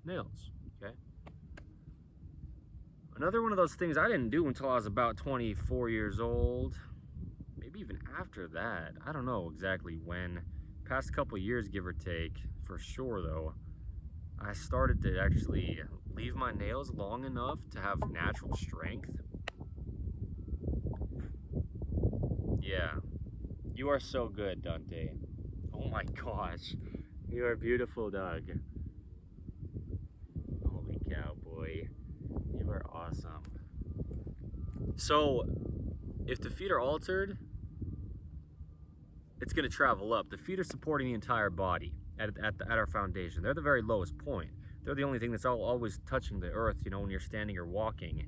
Nails, okay? Another one of those things I didn't do until I was about 24 years old. Maybe even after that. I don't know exactly when. Past couple years, give or take, for sure though, I started to actually leave my nails long enough to have natural strength. Yeah, you are so good, Dante. Oh my gosh, you are beautiful, dog. Holy cow, boy, you are awesome. So, if the feet are altered, it's going to travel up. The feet are supporting the entire body at our foundation. They're the very lowest point. They're the only thing that's always touching the earth, you know, when you're standing or walking.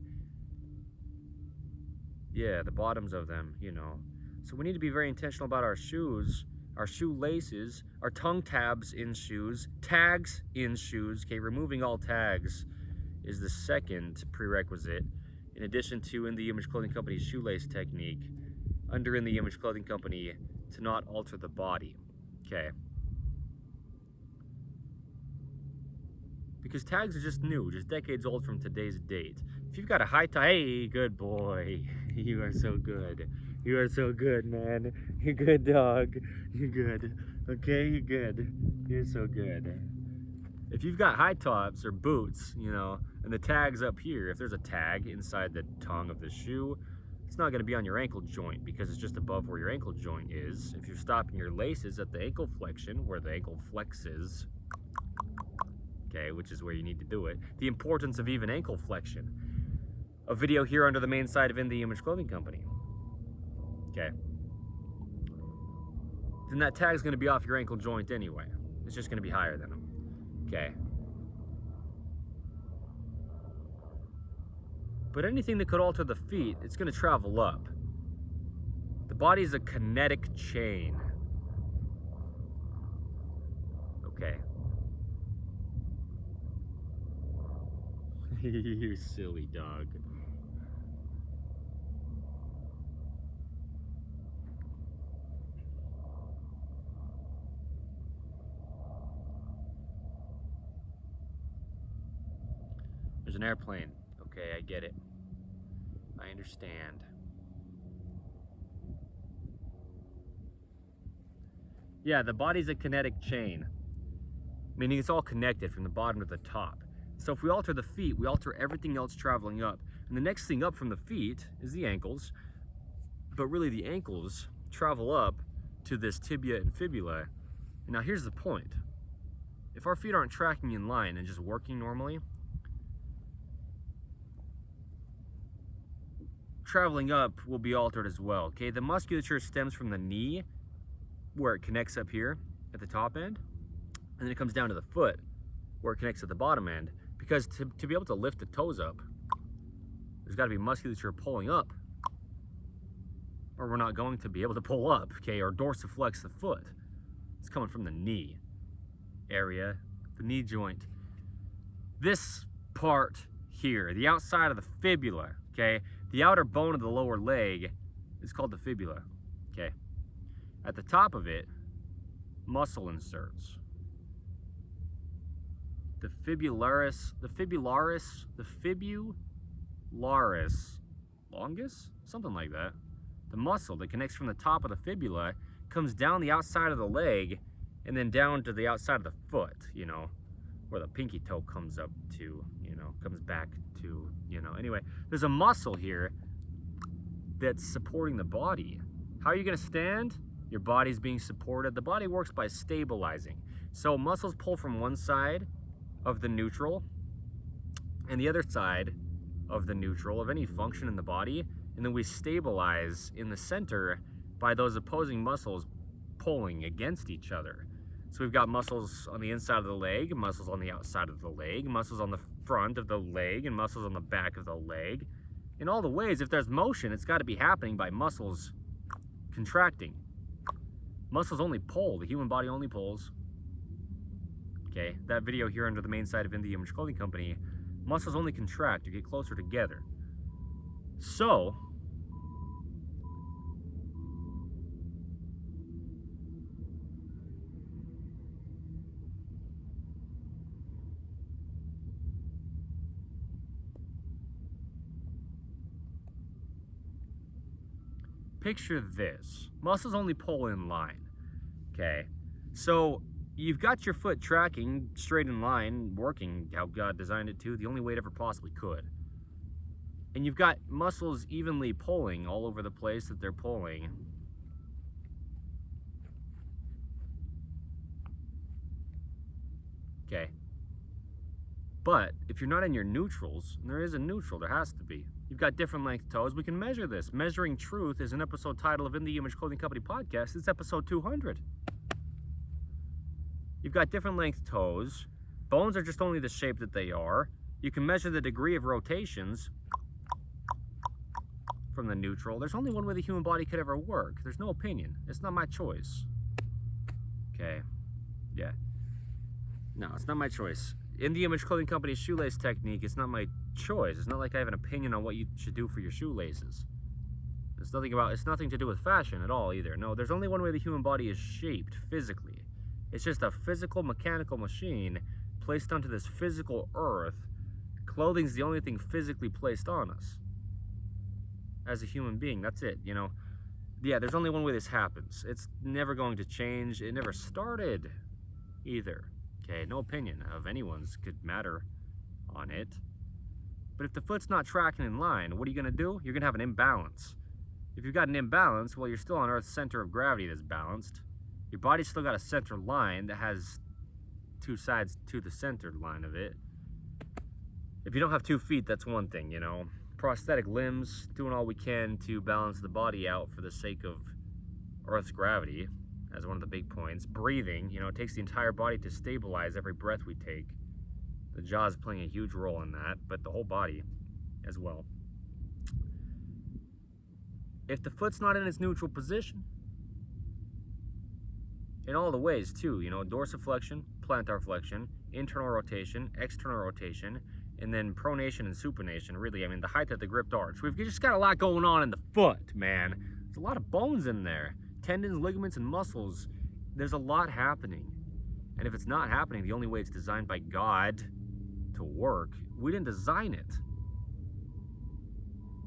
Yeah, the bottoms of them, you know. So we need to be very intentional about our shoes, our shoelaces, our tongue tabs in shoes, tags in shoes. Okay, removing all tags is the second prerequisite, in addition to In the Image Clothing Company's shoelace technique, under In the Image Clothing Company, to not alter the body. Okay. Because tags are just new, just decades old from today's date. If you've got a high tie, hey, good boy. You are so good. You are so good, man. You're good, dog. You're good. Okay, you're good. You're so good. If you've got high tops or boots, you know, and the tag's up here, if there's a tag inside the tongue of the shoe, it's not going to be on your ankle joint because it's just above where your ankle joint is. If you're stopping your laces at the ankle flexion, where the ankle flexes, okay, which is where you need to do it, the importance of even ankle flexion. A video here under the main site of In the Image Clothing Company. Okay. Then that tag's going to be off your ankle joint anyway. It's just going to be higher than them. Okay. But anything that could alter the feet, it's going to travel up. The body's a kinetic chain. Okay. You silly dog. There's an airplane. Okay, I get it. I understand. Yeah, the body's a kinetic chain, meaning it's all connected from the bottom to the top. So if we alter the feet, we alter everything else traveling up. And the next thing up from the feet is the ankles. But really the ankles travel up to this tibia and fibula. And now here's the point. If our feet aren't tracking in line and just working normally, traveling up will be altered as well. Okay, the musculature stems from the knee, where it connects up here at the top end, and then it comes down to the foot, where it connects at the bottom end. Because to be able to lift the toes up, there's got to be musculature pulling up, or we're not going to be able to pull up, okay, or dorsiflex the foot. It's coming from the knee area, the knee joint. This part here, the outside of the fibula, okay, the outer bone of the lower leg is called the fibula, okay. At the top of it, muscle inserts. The fibularis longus, something like that. The muscle that connects from the top of the fibula comes down the outside of the leg and then down to the outside of the foot, you know, where the pinky toe comes up to, you know, comes back to, you know. Anyway, there's a muscle here that's supporting the body. How are you going to stand? Your body's being supported. The body works by stabilizing. So muscles pull from one side of the neutral and the other side of the neutral of any function in the body, and then we stabilize in the center by those opposing muscles pulling against each other. So we've got muscles on the inside of the leg, muscles on the outside of the leg, muscles on the front of the leg, and muscles on the back of the leg. In all the ways, if there's motion, it's got to be happening by muscles contracting. Muscles only pull, the human body only pulls. Okay, that video here under the main site of In the Image Clothing Company, muscles only contract to get closer together. So, picture this. Muscles only pull in line. Okay, so you've got your foot tracking straight in line, working how God designed it to, the only way it ever possibly could. And you've got muscles evenly pulling all over the place that they're pulling. Okay. But if you're not in your neutrals, and there is a neutral, there has to be. You've got different length toes. We can measure this. Measuring Truth is an episode title of In the Image Clothing Company podcast. It's episode 200. You've got different length toes. Bones are just only the shape that they are. You can measure the degree of rotations from the neutral. There's only one way the human body could ever work. There's no opinion. It's not my choice. Okay. Yeah. No, it's not my choice. In the Image Clothing Company's shoelace technique, it's not my choice. It's not like I have an opinion on what you should do for your shoelaces. It's nothing to do with fashion at all either. No, there's only one way the human body is shaped physically. It's just a physical mechanical machine placed onto this physical earth. Clothing's the only thing physically placed on us as a human being. That's it, you know. Yeah, there's only one way this happens. It's never going to change. It never started either. Okay, no opinion of anyone's could matter on it. But if the foot's not tracking in line, what are you going to do? You're going to have an imbalance. If you've got an imbalance, well, you're still on Earth's center of gravity that's balanced. Your body's still got a center line that has two sides to the centered line of it. If you don't have 2 feet, that's one thing, you know. Prosthetic limbs, doing all we can to balance the body out for the sake of Earth's gravity, as one of the big points. Breathing, you know, it takes the entire body to stabilize every breath we take. The jaw is playing a huge role in that, but the whole body as well. If the foot's not in its neutral position, in all the ways too, you know, dorsiflexion, plantar flexion, internal rotation, external rotation, and then pronation and supination, really, I mean, the height of the gripped arch. We've just got a lot going on in the foot, man. There's a lot of bones in there. Tendons, ligaments, and muscles. There's a lot happening. And if it's not happening, the only way it's designed by God to work, we didn't design it.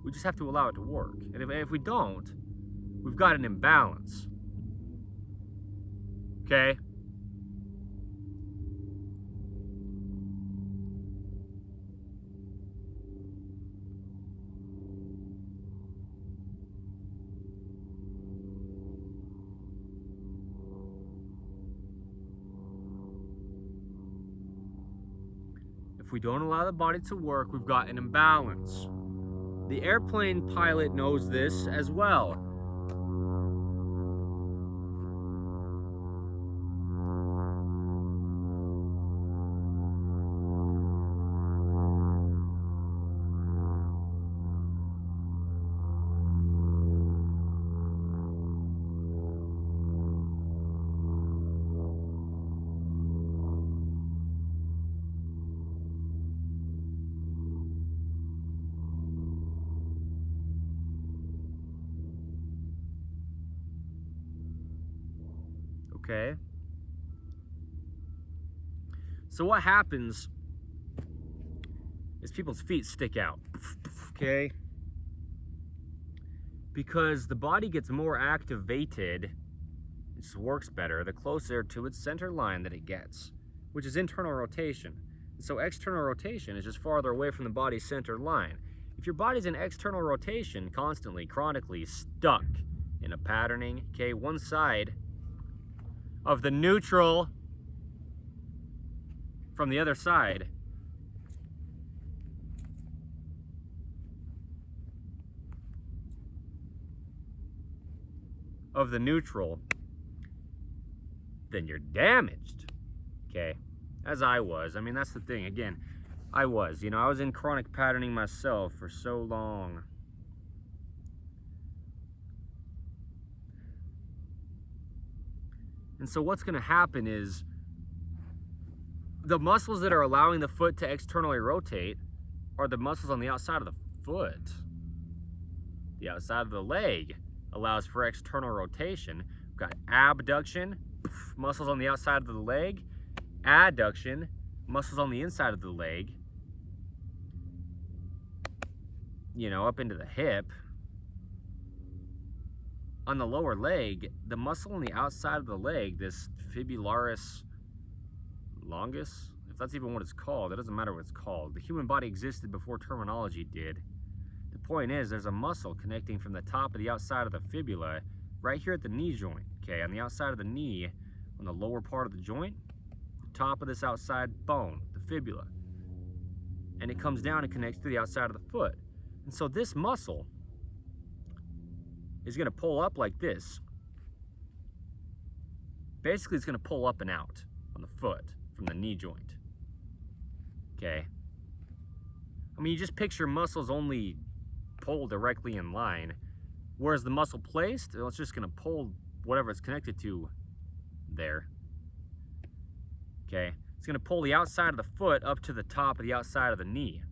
We just have to allow it to work. And if we don't, we've got an imbalance. Okay? If we don't allow the body to work, we've got an imbalance. The airplane pilot knows this as well. Okay. So what happens is people's feet stick out. Okay? Because the body gets more activated, it just works better, the closer to its center line that it gets, which is internal rotation. And so external rotation is just farther away from the body's center line. If your body's in external rotation constantly, chronically, stuck in a patterning, okay, one side of the neutral from the other side of the neutral, then you're damaged. Okay, as I was. I mean, that's the thing. Again, I was in chronic patterning myself for so long. And so what's going to happen is the muscles that are allowing the foot to externally rotate are the muscles on the outside of the foot. The outside of the leg allows for external rotation. We've got abduction, muscles on the outside of the leg. Adduction, muscles on the inside of the leg. You know, up into the hip. On the lower leg, the muscle on the outside of the leg, this fibularis longus, if that's even what it's called, it doesn't matter what it's called. The human body existed before terminology did. The point is, there's a muscle connecting from the top of the outside of the fibula right here at the knee joint, okay? On the outside of the knee, on the lower part of the joint, the top of this outside bone, the fibula. And it comes down and connects to the outside of the foot. And so this muscle is going to pull up like this. Basically, it's going to pull up and out on the foot from the knee joint. Okay? I mean, you just picture muscles only pull directly in line, whereas the muscle placed, well, it's just going to pull whatever it's connected to there. Okay? It's going to pull the outside of the foot up to the top of the outside of the knee.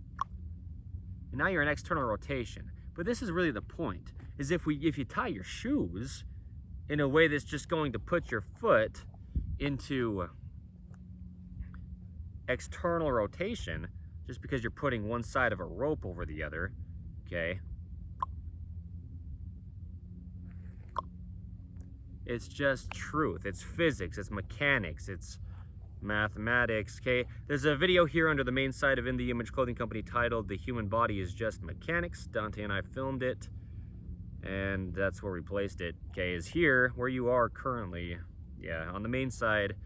And now you're in external rotation. But this is really the point, is if you tie your shoes in a way that's just going to put your foot into external rotation, just because you're putting one side of a rope over the other, okay? It's just truth, it's physics, it's mechanics, it's mathematics, okay? There's a video here under the main site of In The Image Clothing Company titled "The Human Body is Just Mechanics." Dante and I filmed it, and that's where we placed it, okay? Is here, where you are currently, yeah, on the main side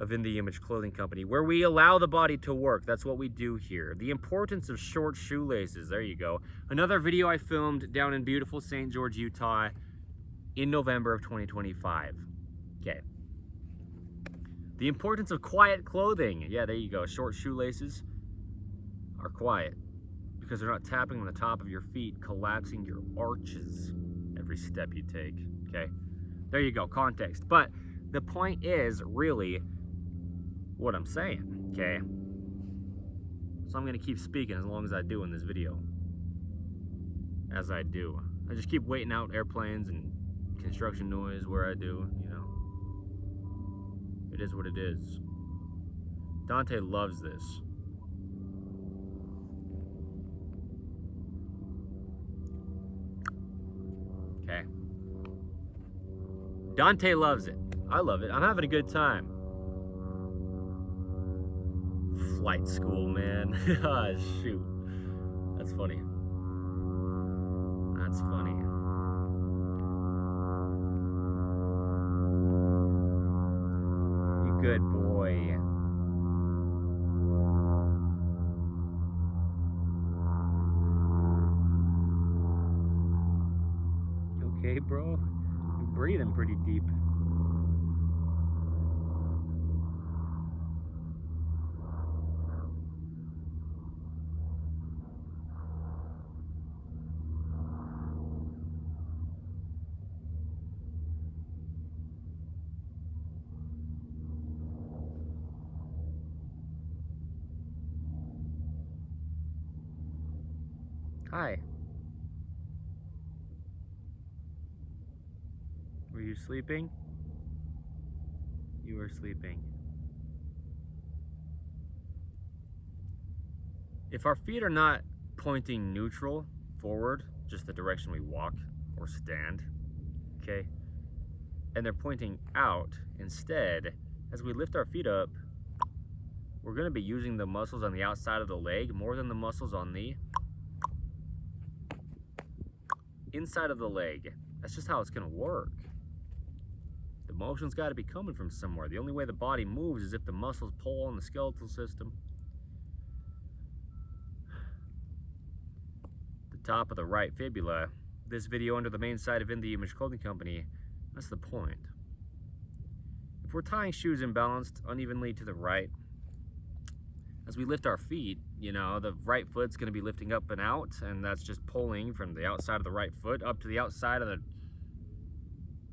of In The Image Clothing Company, where we allow the body to work. That's what we do here. The importance of short shoelaces, there you go. Another video I filmed down in beautiful St. George, Utah in November of 2025, okay? The importance of quiet clothing. Yeah, there you go. Short shoelaces are quiet because they're not tapping on the top of your feet, collapsing your arches every step you take, okay? There you go, context. But the point is really what I'm saying, okay? So I'm gonna keep speaking as long as I do in this video. As I do. I just keep waiting out airplanes and construction noise where I do, you know. It is what it is. Dante loves this. Okay. Dante loves it. I love it. I'm having a good time. Flight school, man. Ah, shoot. That's funny. That's funny. You good boy. You okay, bro? You're breathing pretty deep. Hi. Were you sleeping? You were sleeping. If our feet are not pointing neutral forward, just the direction we walk or stand, okay, and they're pointing out instead, as we lift our feet up, we're going to be using the muscles on the outside of the leg more than the muscles on the inside of the leg. That's just how it's going to work. The motion's got to be coming from somewhere. The only way the body moves is if the muscles pull on the skeletal system. The top of the right fibula. This video under the main site of In The Image Clothing Company. That's the point. If we're tying shoes imbalanced unevenly to the right, as we lift our feet, you know, the right foot's going to be lifting up and out, and that's just pulling from the outside of the right foot up to the outside of the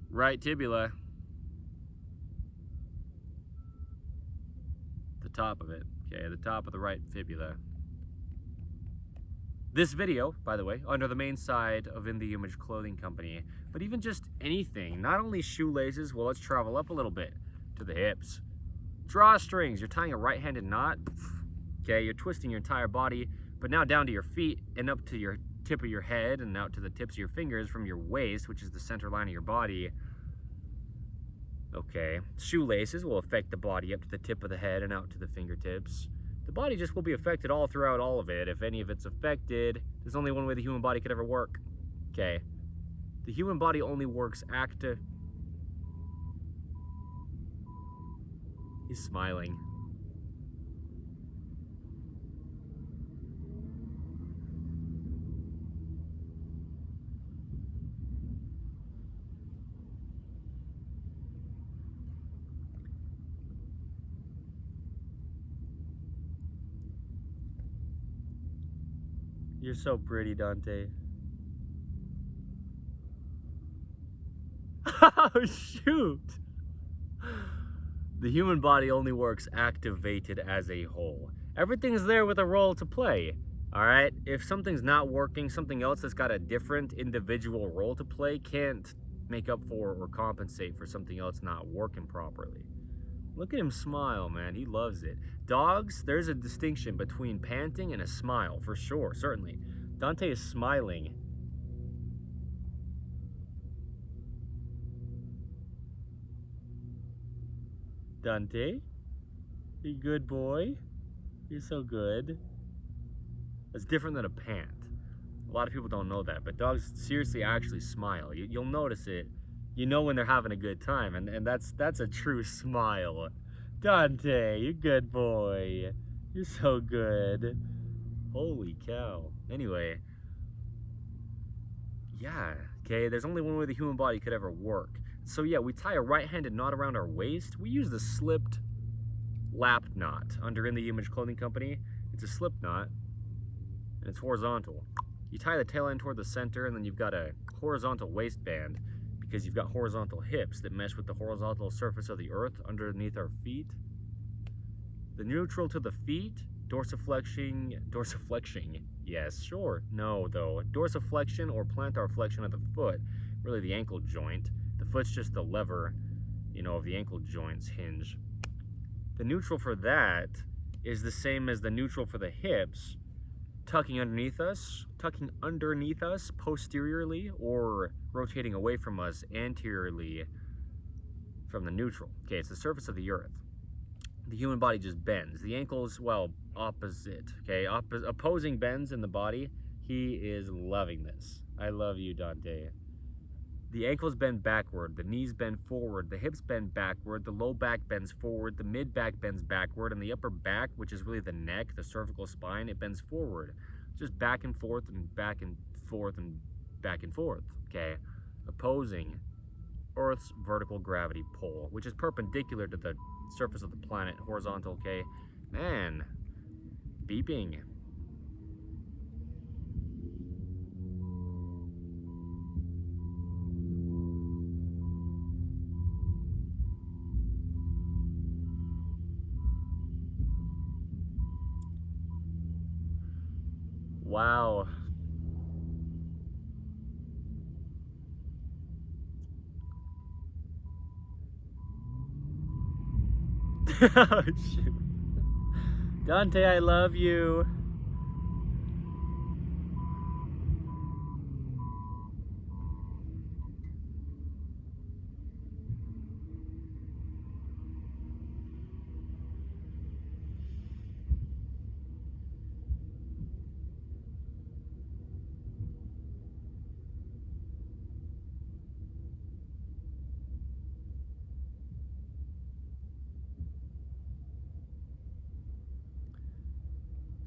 right tibula. The top of it, okay, the top of the right fibula. This video, by the way, under the main side of In The Image Clothing Company, but even just anything, not only shoelaces, well, let's travel up a little bit to the hips. Drawstrings, you're tying a right-handed knot. Okay, you're twisting your entire body, but now down to your feet and up to your tip of your head and out to the tips of your fingers from your waist, which is the center line of your body. Okay, shoelaces will affect the body up to the tip of the head and out to the fingertips. The body just will be affected all throughout all of it. If any of it's affected, there's only one way the human body could ever work. Okay, the human body only works He's smiling. You're so pretty, Dante. Oh, shoot! The human body only works activated as a whole. Everything's there with a role to play, all right? If something's not working, something else that's got a different individual role to play can't make up for or compensate for something else not working properly. Look at him smile, man. He loves it. Dogs, there's a distinction between panting and a smile, for sure, certainly. Dante is smiling. Dante? You good boy? You're so good. It's different than a pant. A lot of people don't know that, but dogs seriously actually smile. You'll notice it. You know when they're having a good time, and that's a true smile. Dante, you good boy. You're so good. Holy cow. Anyway. Yeah, okay, there's only one way the human body could ever work. So yeah, we tie a right-handed knot around our waist. We use the slipped lap knot under In The Image Clothing Company. It's a slip knot, and it's horizontal. You tie the tail end toward the center, and then you've got a horizontal waistband because you've got horizontal hips that mesh with the horizontal surface of the earth underneath our feet. The neutral to the feet, dorsiflexion, yes, sure, no though. Dorsiflexion or plantar flexion of the foot, really the ankle joint. The foot's just the lever, you know, of the ankle joint's hinge. The neutral for that is the same as the neutral for the hips, tucking underneath us posteriorly, or rotating away from us anteriorly from the neutral. Okay, it's the surface of the earth. The human body just bends. The ankles, well, opposite, okay? Opposing bends in the body. He is loving this. I love you, Dante. The ankles bend backward, the knees bend forward, the hips bend backward, the low back bends forward, the mid back bends backward, and the upper back, which is really the neck, the cervical spine, it bends forward. Just back and forth and back and forth and back and forth, okay? Opposing Earth's vertical gravity pull, which is perpendicular to the surface of the planet, horizontal, okay? Man, beeping. Wow. Oh, shoot. Dante, I love you.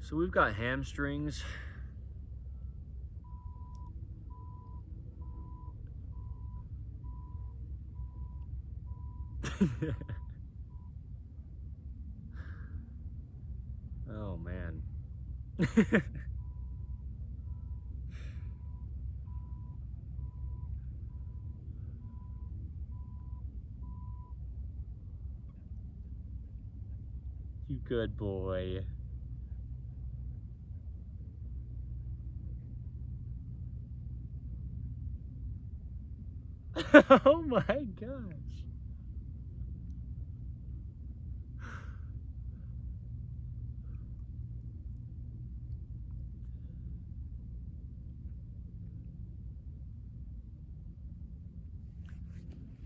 So we've got hamstrings. Oh, man. You good boy. Oh my gosh.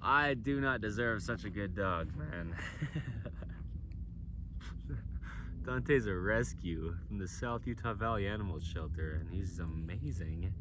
I do not deserve such a good dog, man. Dante's a rescue from the South Utah Valley Animal Shelter, and he's amazing.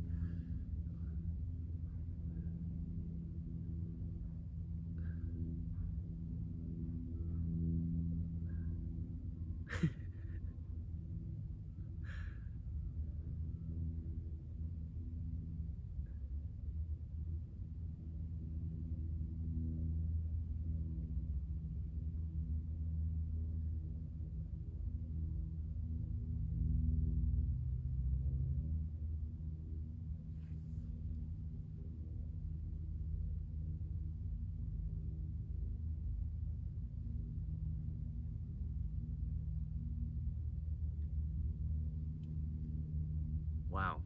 Wow.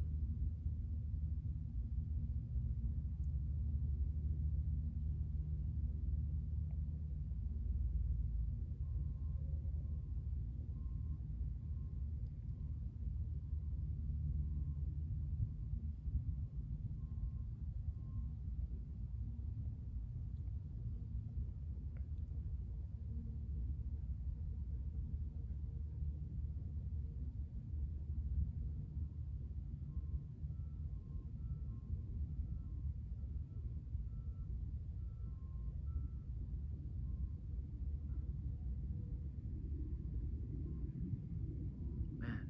Man.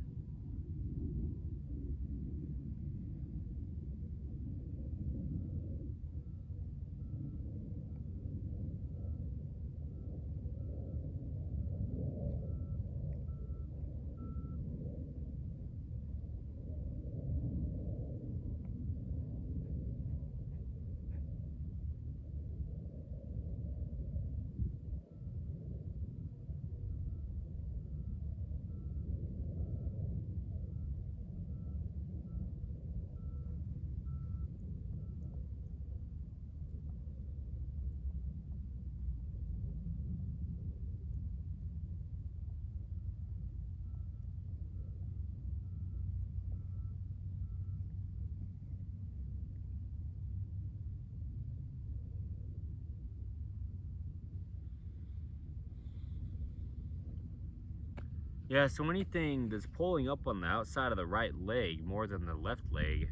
Yeah, so anything that's pulling up on the outside of the right leg more than the left leg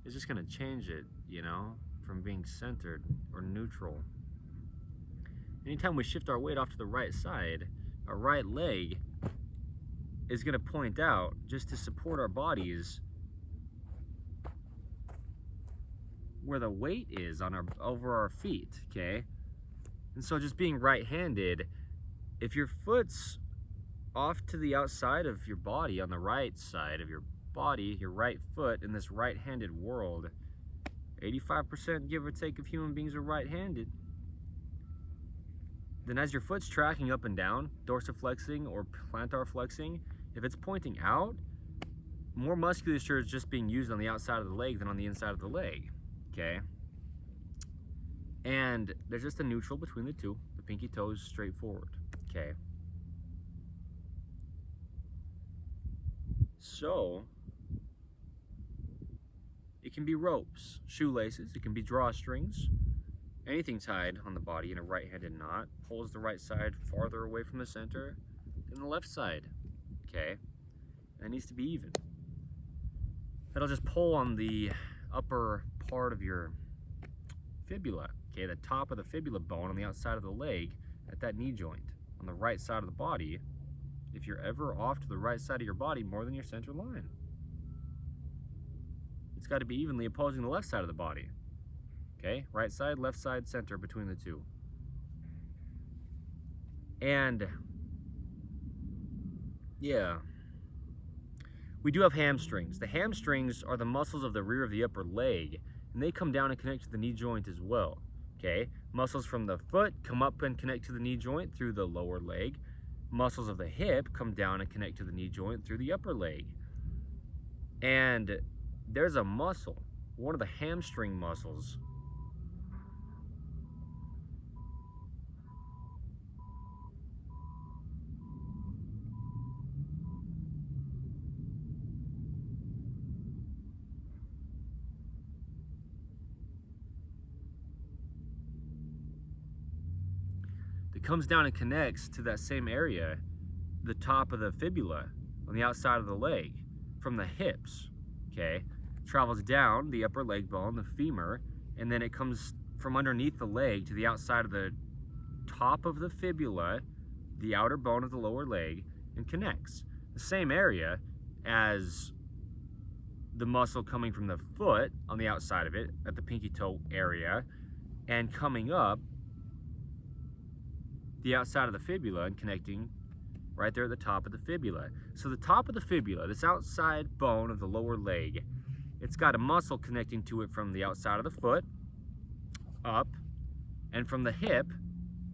is just gonna change it, you know, from being centered or neutral. Anytime we shift our weight off to the right side, our right leg is gonna point out just to support our bodies where the weight is on over our feet, okay? And so just being right-handed, if your foot's off to the outside of your body, on the right side of your body, your right foot in this right-handed world, 85% give or take of human beings are right-handed. Then as your foot's tracking up and down, dorsiflexing or plantar flexing, if it's pointing out, more musculature is just being used on the outside of the leg than on the inside of the leg, okay? And there's just a neutral between the two. The pinky toe is straight forward, okay? So, it can be ropes, shoelaces, it can be drawstrings, anything tied on the body in a right-handed knot pulls the right side farther away from the center than the left side, okay? And it needs to be even. That'll just pull on the upper part of your fibula, okay? The top of the fibula bone on the outside of the leg at that knee joint on the right side of the body, if you're ever off to the right side of your body more than your center line. It's got to be evenly opposing the left side of the body. Okay, right side, left side, center between the two. And yeah, we do have hamstrings. The hamstrings are the muscles of the rear of the upper leg, and they come down and connect to the knee joint as well. Okay, muscles from the foot come up and connect to the knee joint through the lower leg. Muscles of the hip come down and connect to the knee joint through the upper leg. And there's a muscle, one of the hamstring muscles, that comes down and connects to that same area, the top of the fibula on the outside of the leg, from the hips, okay? Travels down the upper leg bone, the femur, and then it comes from underneath the leg to the outside of the top of the fibula, the outer bone of the lower leg, and connects. The same area as the muscle coming from the foot on the outside of it, at the pinky toe area, and coming up the outside of the fibula and connecting right there at the top of the fibula. So the top of the fibula, this outside bone of the lower leg, it's got a muscle connecting to it from the outside of the foot, up, and from the hip,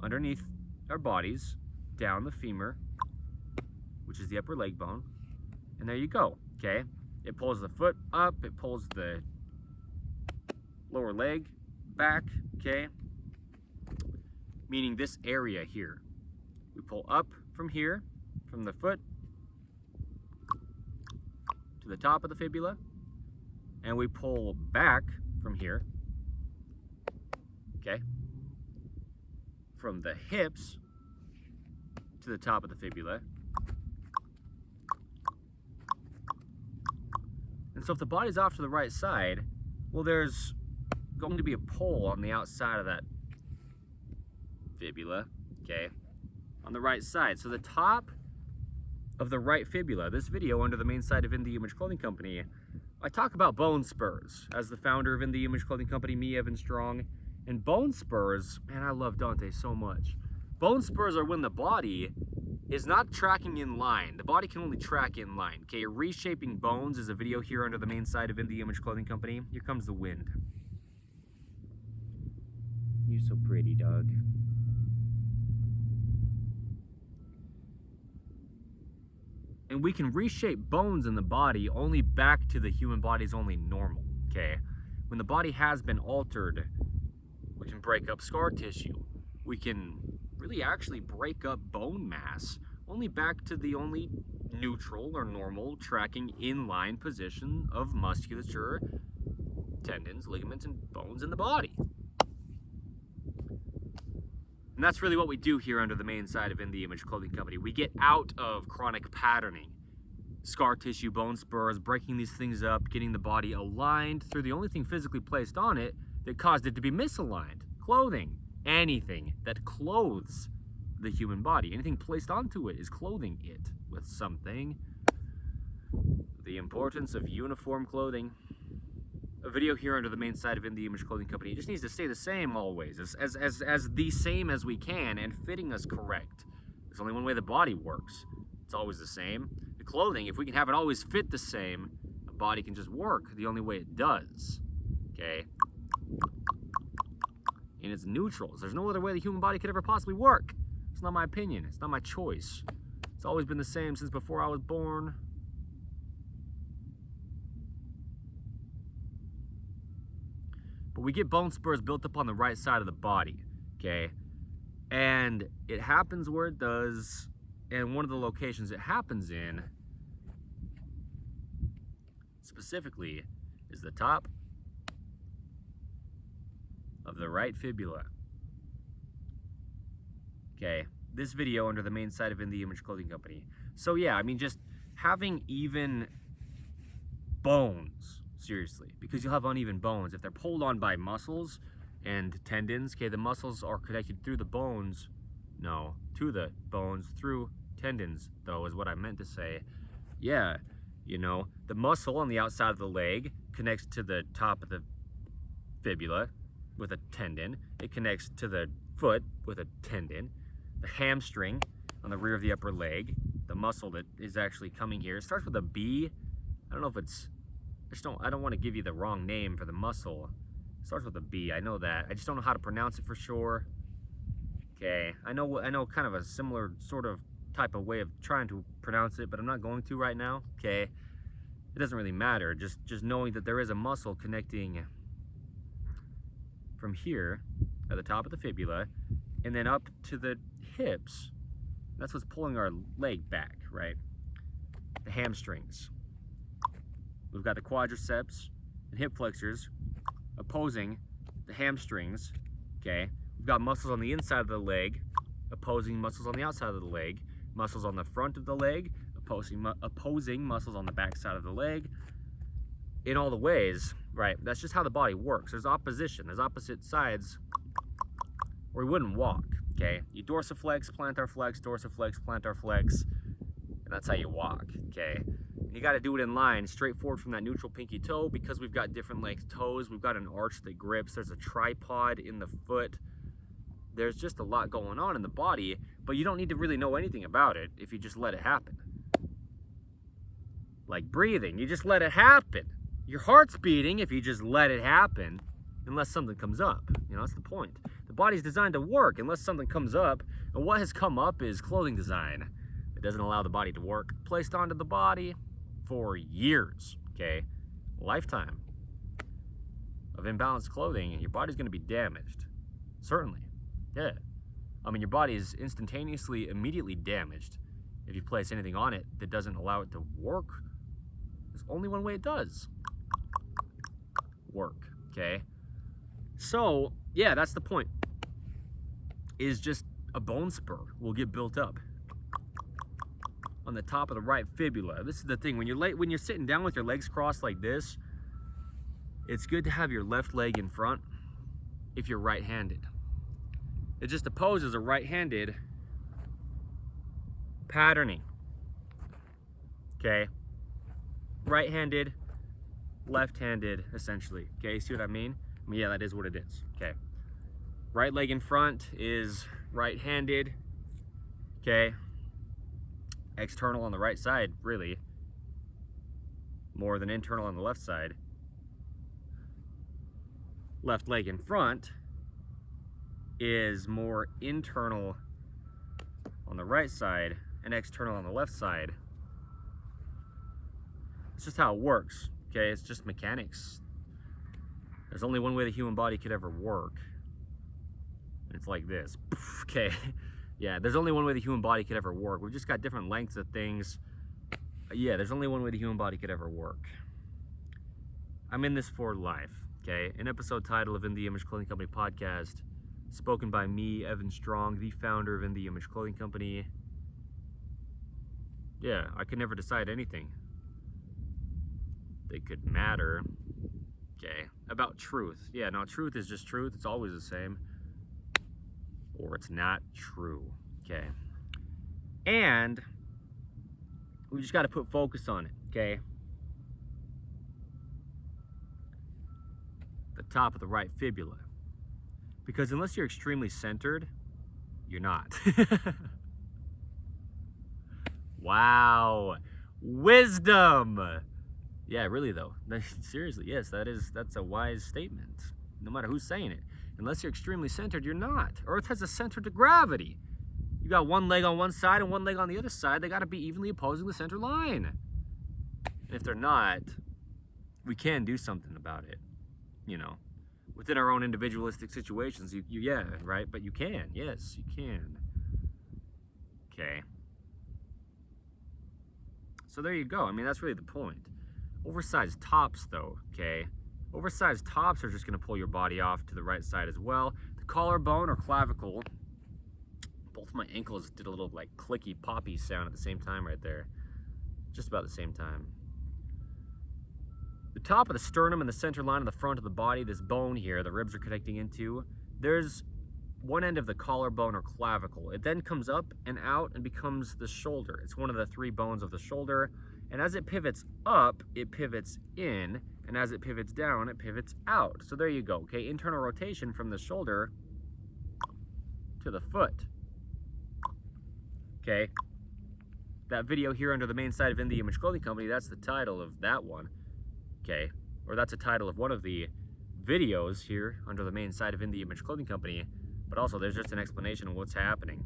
underneath our bodies, down the femur, which is the upper leg bone, and there you go, okay? It pulls the foot up, it pulls the lower leg back, okay? Meaning this area here. We pull up from here, from the foot to the top of the fibula, and we pull back from here, okay? From the hips to the top of the fibula. And so if the body's off to the right side, well, there's going to be a pull on the outside of that fibula, okay, on the right side. So the top of the right fibula, this video under the main site of In The Image Clothing Company, I talk about bone spurs as the founder of In The Image Clothing Company, me, Evan Strong. And bone spurs, man, I love Dante so much. Bone spurs are when the body is not tracking in line. The body can only track in line. Okay, reshaping bones is a video here under the main site of In The Image Clothing Company. Here comes the wind. You're so pretty, dog. And we can reshape bones in the body only back to the human body's only normal, okay? When the body has been altered, we can break up scar tissue. We can really actually break up bone mass only back to the only neutral or normal tracking in-line position of musculature, tendons, ligaments, and bones in the body. And that's really what we do here under the main side of In The Image Clothing Company. We get out of chronic patterning, scar tissue, bone spurs, breaking these things up, getting the body aligned through the only thing physically placed on it that caused it to be misaligned. Clothing. Anything that clothes the human body. Anything placed onto it is clothing it with something. The importance of uniform clothing. A video here under the main site of In The Image Clothing Company. It just needs to stay the same always, as the same as we can, and fitting us correct. There's only one way the body works. It's always the same. The clothing, if we can have it always fit the same, the body can just work the only way it does. Okay? In its neutrals. There's no other way the human body could ever possibly work. It's not my opinion. It's not my choice. It's always been the same since before I was born. But we get bone spurs built up on the right side of the body, okay? And it happens where it does, and one of the locations it happens in, specifically, is the top of the right fibula. Okay, this video under the main site of In The Image Clothing Company. So yeah, I mean, just having even bones, seriously, because you'll have uneven bones. If they're pulled on by muscles and tendons, okay, the muscles are connected through the bones, no, to the bones, through tendons, though, is what I meant to say. Yeah, you know, the muscle on the outside of the leg connects to the top of the fibula with a tendon. It connects to the foot with a tendon. The hamstring on the rear of the upper leg, the muscle that is actually coming here, it starts with a B. I don't know if it's, I don't want to give you the wrong name for the muscle. It starts with a B, I know that. I just don't know how to pronounce it for sure. Okay, I know kind of a similar sort of type of way of trying to pronounce it, but I'm not going to right now, okay? It doesn't really matter, just knowing that there is a muscle connecting from here at the top of the fibula and then up to the hips. That's what's pulling our leg back, right? The hamstrings. We've got the quadriceps and hip flexors opposing the hamstrings, okay? We've got muscles on the inside of the leg opposing muscles on the outside of the leg, muscles on the front of the leg opposing muscles on the back side of the leg. In all the ways, right? That's just how the body works. There's opposition, there's opposite sides, or we wouldn't walk, okay? You dorsiflex, plantar flex, dorsiflex, plantar flex, and that's how you walk, okay? You got to do it in line, straight forward from that neutral pinky toe, because we've got different length toes. We've got an arch that grips. There's a tripod in the foot. There's just a lot going on in the body, but you don't need to really know anything about it if you just let it happen. Like breathing, you just let it happen. Your heart's beating if you just let it happen, unless something comes up. You know, that's the point. The body's designed to work unless something comes up, and what has come up is clothing design. It doesn't allow the body to work, placed onto the body for years, okay? Lifetime of imbalanced clothing, and your body's going to be damaged. Certainly. Yeah. I mean, your body is instantaneously, immediately damaged if you place anything on it that doesn't allow it to work. There's only one way it does work, okay? So, yeah, that's the point. Is just a bone spur will get built up on the top of the right fibula. This is the thing, when you're sitting down with your legs crossed like this, it's good to have your left leg in front if you're right-handed. It just opposes a right-handed patterning. Okay? Right-handed, left-handed, essentially. Okay, see what I mean? I mean, yeah, that is what it is. Okay. Right leg in front is right-handed. Okay? External on the right side, really. More than internal on the left side. Left leg in front is more internal on the right side and external on the left side. It's just how it works, okay? It's just mechanics. There's only one way the human body could ever work. It's like this, okay? Yeah, there's only one way the human body could ever work. We've just got different lengths of things. Yeah, there's only one way the human body could ever work. I'm in this for life, okay? An episode title of In the Image Clothing Company podcast, spoken by me, Evan Strong, the founder of In the Image Clothing Company. Yeah, I could never decide anything that could matter, okay? About truth. Yeah, no, truth is just truth. It's always the same. Or it's not true, okay? And we just got to put focus on it, okay? The top of the right fibula. Because unless you're extremely centered, you're not. Wow. Wisdom. Yeah, really though. Seriously, yes, that's a wise statement. No matter who's saying it. Unless you're extremely centered, you're not. Earth has a center to gravity. You got one leg on one side and one leg on the other side. They got to be evenly opposing the center line. And if they're not, we can do something about it, you know. Within our own individualistic situations, yeah, right? But you can, yes, you can. Okay. So there you go. I mean, that's really the point. Oversized tops, though, okay? Oversized tops are just going to pull your body off to the right side as well. The collarbone or clavicle, both my ankles did a little, like, clicky, poppy sound at the same time right there. Just about the same time. The top of the sternum and the center line of the front of the body, this bone here, the ribs are connecting into, there's one end of the collarbone or clavicle. It then comes up and out and becomes the shoulder. It's one of the three bones of the shoulder. And as it pivots up, it pivots in. And as it pivots down, it pivots out. So there you go, okay? Internal rotation from the shoulder to the foot. Okay? That video here under the main side of In the Image Clothing Company, that's the title of that one. Okay? Or that's the title of one of the videos here under the main side of In the Image Clothing Company. But also, there's just an explanation of what's happening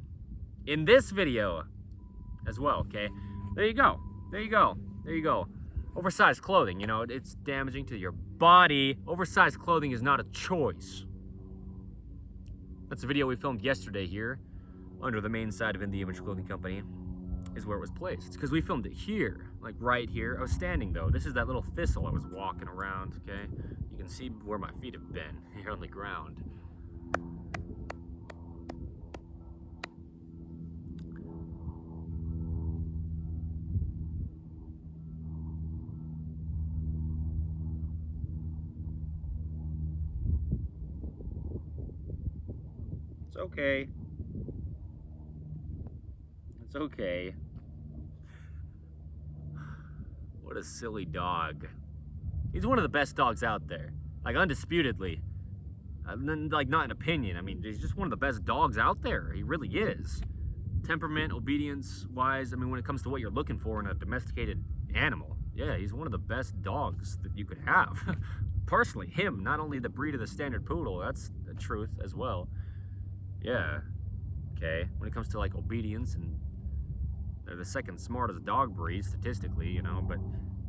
in this video as well, okay? There you go. There you go. There you go. Oversized clothing, you know, it's damaging to your body. Oversized clothing is not a choice. That's a video we filmed yesterday here under the main side of In the Image Clothing Company is where it was placed. It's because we filmed it here, like right here. I was standing though. This is that little thistle I was walking around, okay? You can see where my feet have been here on the ground. It's okay. It's okay. What a silly dog. He's one of the best dogs out there. Like, undisputedly. Like, not an opinion. I mean, he's just one of the best dogs out there. He really is. Temperament, obedience-wise, I mean, when it comes to what you're looking for in a domesticated animal, yeah, he's one of the best dogs that you could have. Personally, him, not only the breed of the standard poodle, that's the truth as well. Yeah, okay, when it comes to like obedience, and they're the second smartest dog breed statistically, you know, but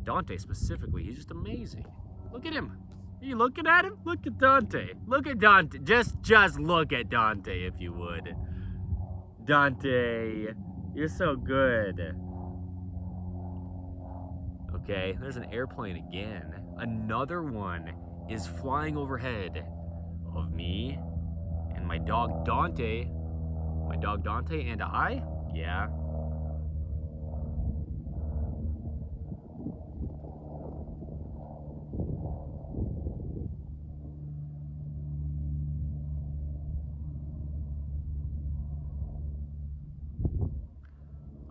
Dante specifically, he's just amazing. Look at him. Are you looking at him? Look at Dante. Look at Dante. Just look at Dante, if you would. Dante, you're so good. Okay, there's an airplane again. Another one is flying overhead of me and my dog Dante. My dog Dante and I? Yeah.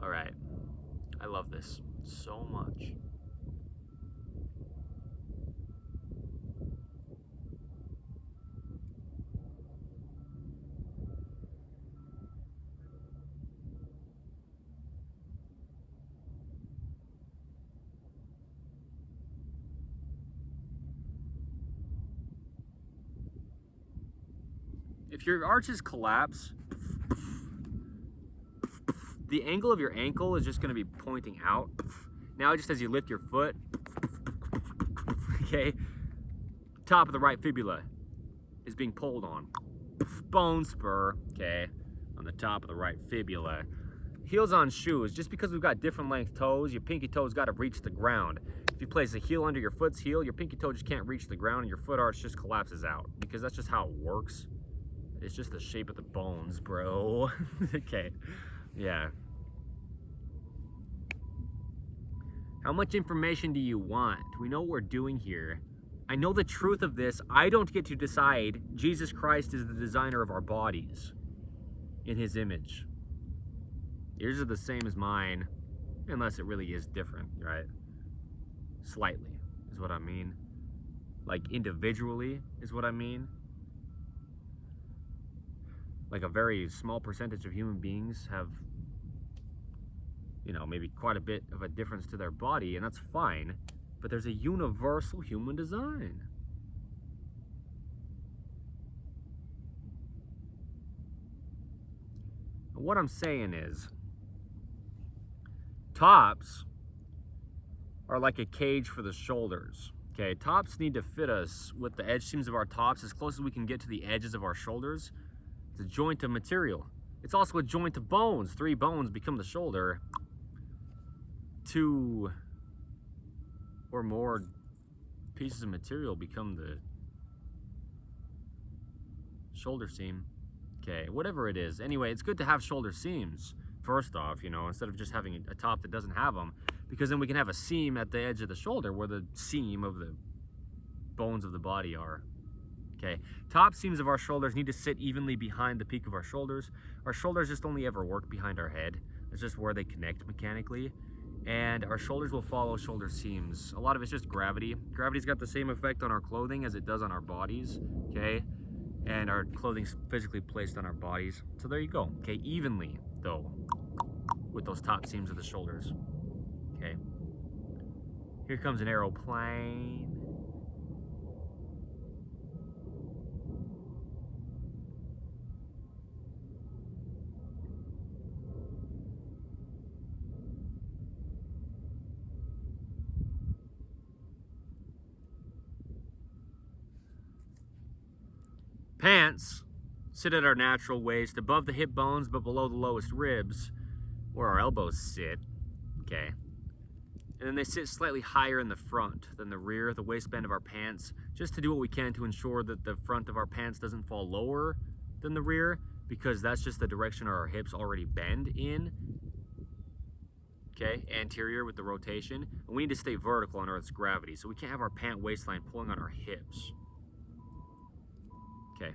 All right. I love this so much. If your arches collapse, the angle of your ankle is just going to be pointing out. Now, just as you lift your foot, okay, top of the right fibula is being pulled on. Bone spur, okay, on the top of the right fibula. Heels on shoes, just because we've got different length toes, your pinky toe's got to reach the ground. If you place a heel under your foot's heel, your pinky toe just can't reach the ground and your foot arch just collapses out, because that's just how it works. It's just the shape of the bones, bro. Okay, yeah. How much information do you want? We know what we're doing here. I know the truth of this. I don't get to decide. Jesus Christ is the designer of our bodies in his image. Yours are the same as mine, unless it really is different, right? Slightly is what I mean. Like individually is what I mean. Like a very small percentage of human beings have, you know, maybe quite a bit of a difference to their body, and that's fine, but there's a universal human design. And what I'm saying is, tops are like a cage for the shoulders. Okay, tops need to fit us with the edge seams of our tops as close as we can get to the edges of our shoulders. It's a joint of material. It's also a joint of bones. 3 bones become the shoulder. 2 or more pieces of material become the shoulder seam. Okay, whatever it is. Anyway, it's good to have shoulder seams, first off, you know, instead of just having a top that doesn't have them, because then we can have a seam at the edge of the shoulder where the seam of the bones of the body are. Okay, top seams of our shoulders need to sit evenly behind the peak of our shoulders. Our shoulders just only ever work behind our head. It's just where they connect mechanically. And our shoulders will follow shoulder seams. A lot of it's just gravity. Gravity's got the same effect on our clothing as it does on our bodies, okay? And our clothing's physically placed on our bodies. So there you go, okay? Evenly, though, with those top seams of the shoulders, okay? Here comes an aeroplane. Pants sit at our natural waist, above the hip bones but below the lowest ribs, where our elbows sit, okay? And then they sit slightly higher in the front than the rear, the waistband of our pants, just to do what we can to ensure that the front of our pants doesn't fall lower than the rear, because that's just the direction our hips already bend in, okay? Anterior with the rotation. And we need to stay vertical on Earth's gravity, so we can't have our pant waistline pulling on our hips. Okay.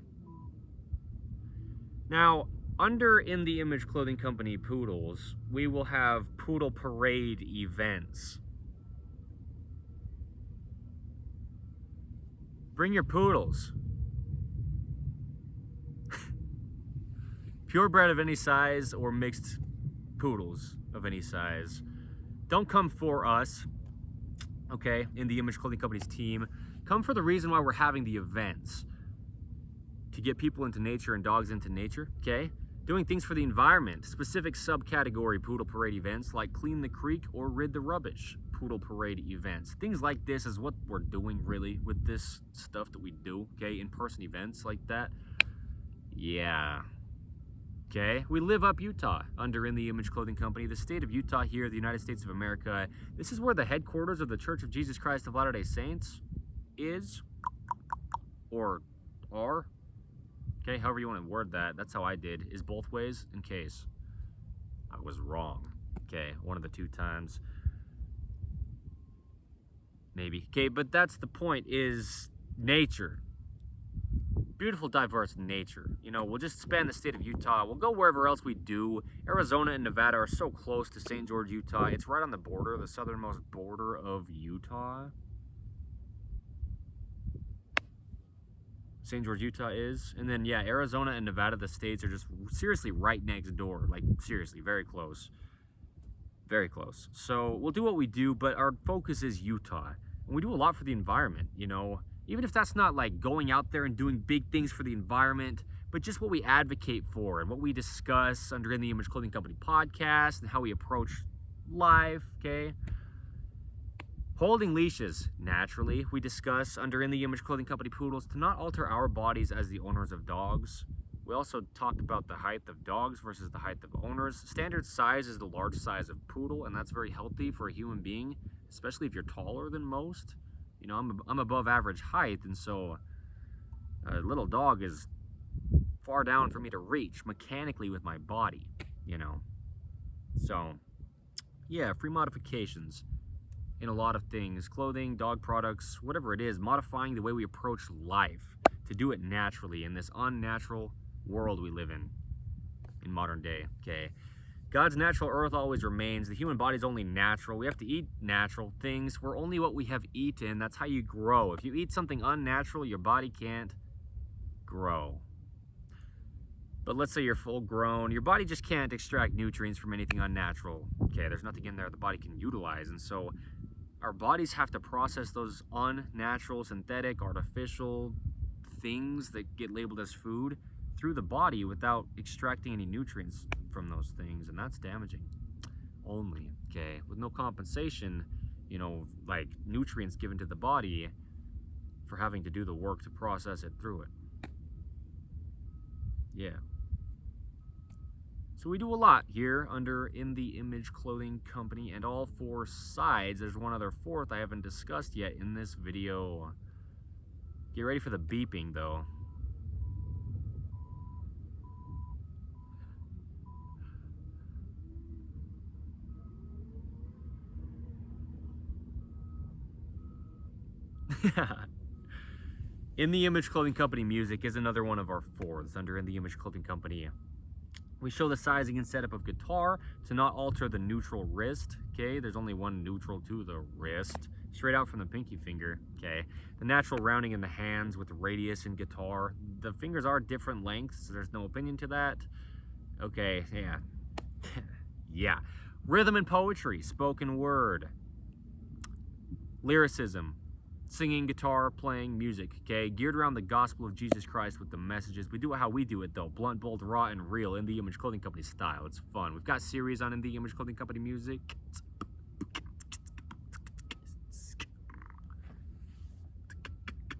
Now, under In the Image Clothing Company Poodles, we will have Poodle Parade events. Bring your poodles. Purebred of any size or mixed poodles of any size. Don't come for us, okay, In the Image Clothing Company's team. Come for the reason why we're having the events. To get people into nature and dogs into nature, okay? Doing things for the environment, specific subcategory poodle parade events like clean the creek or rid the rubbish poodle parade events. Things like this is what we're doing really with this stuff that we do, okay? In-person events like that. Yeah. Okay, we live up Utah under In the Image Clothing Company, the state of Utah here, the United States of America. This is where the headquarters of the Church of Jesus Christ of Latter-day Saints is, or are. Okay, however you want to word that. That's how I did, is both ways, in case I was wrong. Okay, one of the 2 times. Maybe. Okay, but that's the point, is nature. Beautiful, diverse nature. You know, we'll just span the state of Utah. We'll go wherever else we do. Arizona and Nevada are so close to St. George, Utah. It's right on the border, the southernmost border of Utah. St. George, Utah is. And then, yeah, Arizona and Nevada, the states, are just seriously right next door. Like, seriously, very close. Very close. So we'll do what we do, but our focus is Utah. And we do a lot for the environment, you know. Even if that's not like going out there and doing big things for the environment, but just what we advocate for and what we discuss under In the Image Clothing Company podcast and how we approach life, okay? Holding leashes, naturally, we discuss under In the Image Clothing Company poodles to not alter our bodies as the owners of dogs. We also talked about the height of dogs versus the height of owners. Standard size is the large size of poodle, and that's very healthy for a human being, especially if you're taller than most. You know, I'm above average height, and so a little dog is far down for me to reach mechanically with my body, you know. So, yeah, free modifications in a lot of things. Clothing, dog products, whatever it is, modifying the way we approach life to do it naturally in this unnatural world we live in modern day, okay? God's natural earth always remains. The human body is only natural. We have to eat natural things. We're only what we have eaten. That's how you grow. If you eat something unnatural, your body can't grow. But let's say you're full grown. Your body just can't extract nutrients from anything unnatural. Okay, there's nothing in there the body can utilize. And so our bodies have to process those unnatural, synthetic, artificial things that get labeled as food through the body without extracting any nutrients from those things, and that's damaging only, okay? With no compensation, you know, like nutrients given to the body for having to do the work to process it through it. Yeah. So we do a lot here under In the Image Clothing Company, and all 4 sides. There's one other 4th I haven't discussed yet in this video. Get ready for the beeping, though. In the Image Clothing Company music is another one of our 4ths under In the Image Clothing Company. We show the sizing and setup of guitar to not alter the neutral wrist, okay? There's only one neutral to the wrist, straight out from the pinky finger, okay? The natural rounding in the hands with the radius in guitar. The fingers are different lengths, so there's no opinion to that. Okay, yeah. Yeah. Rhythm and poetry, spoken word. Lyricism, singing, guitar, playing, music, okay? Geared around the gospel of Jesus Christ with the messages. We do it how we do it, though. Blunt, bold, raw, and real. In the Image Clothing Company style. It's fun. We've got series on In the Image Clothing Company music.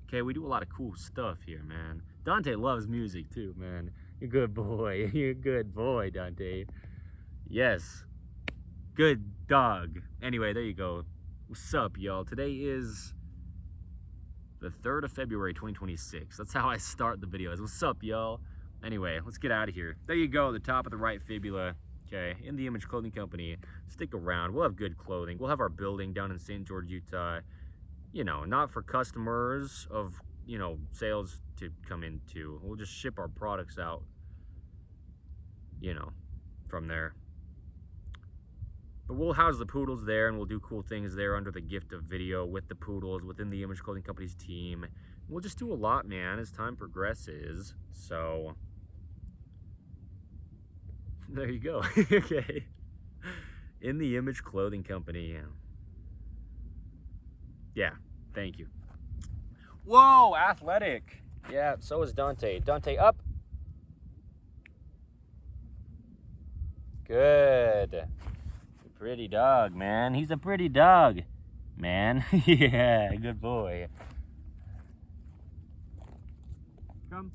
Okay, we do a lot of cool stuff here, man. Dante loves music, too, man. You're a good boy. You're a good boy, Dante. Yes. Good dog. Anyway, there you go. What's up, y'all? Today is the 3rd of February, 2026. That's how I start the videos. What's up, y'all? Anyway, let's get out of here. There you go, the top of the Right Fibula. Okay, In the Image Clothing Company. Stick around. We'll have good clothing. We'll have our building down in St. George, Utah. You know, not for customers of, you know, sales to come into. We'll just ship our products out, you know, from there. But we'll house the poodles there, and we'll do cool things there under the gift of video with the poodles, within the Image Clothing Company's team. We'll just do a lot, man, as time progresses. So, there you go. Okay. In the Image Clothing Company. Yeah, thank you. Whoa, athletic. Yeah, so is Dante. Dante, up. Good. Pretty dog, man. He's a pretty dog, man. Yeah, good boy. Come.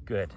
Good.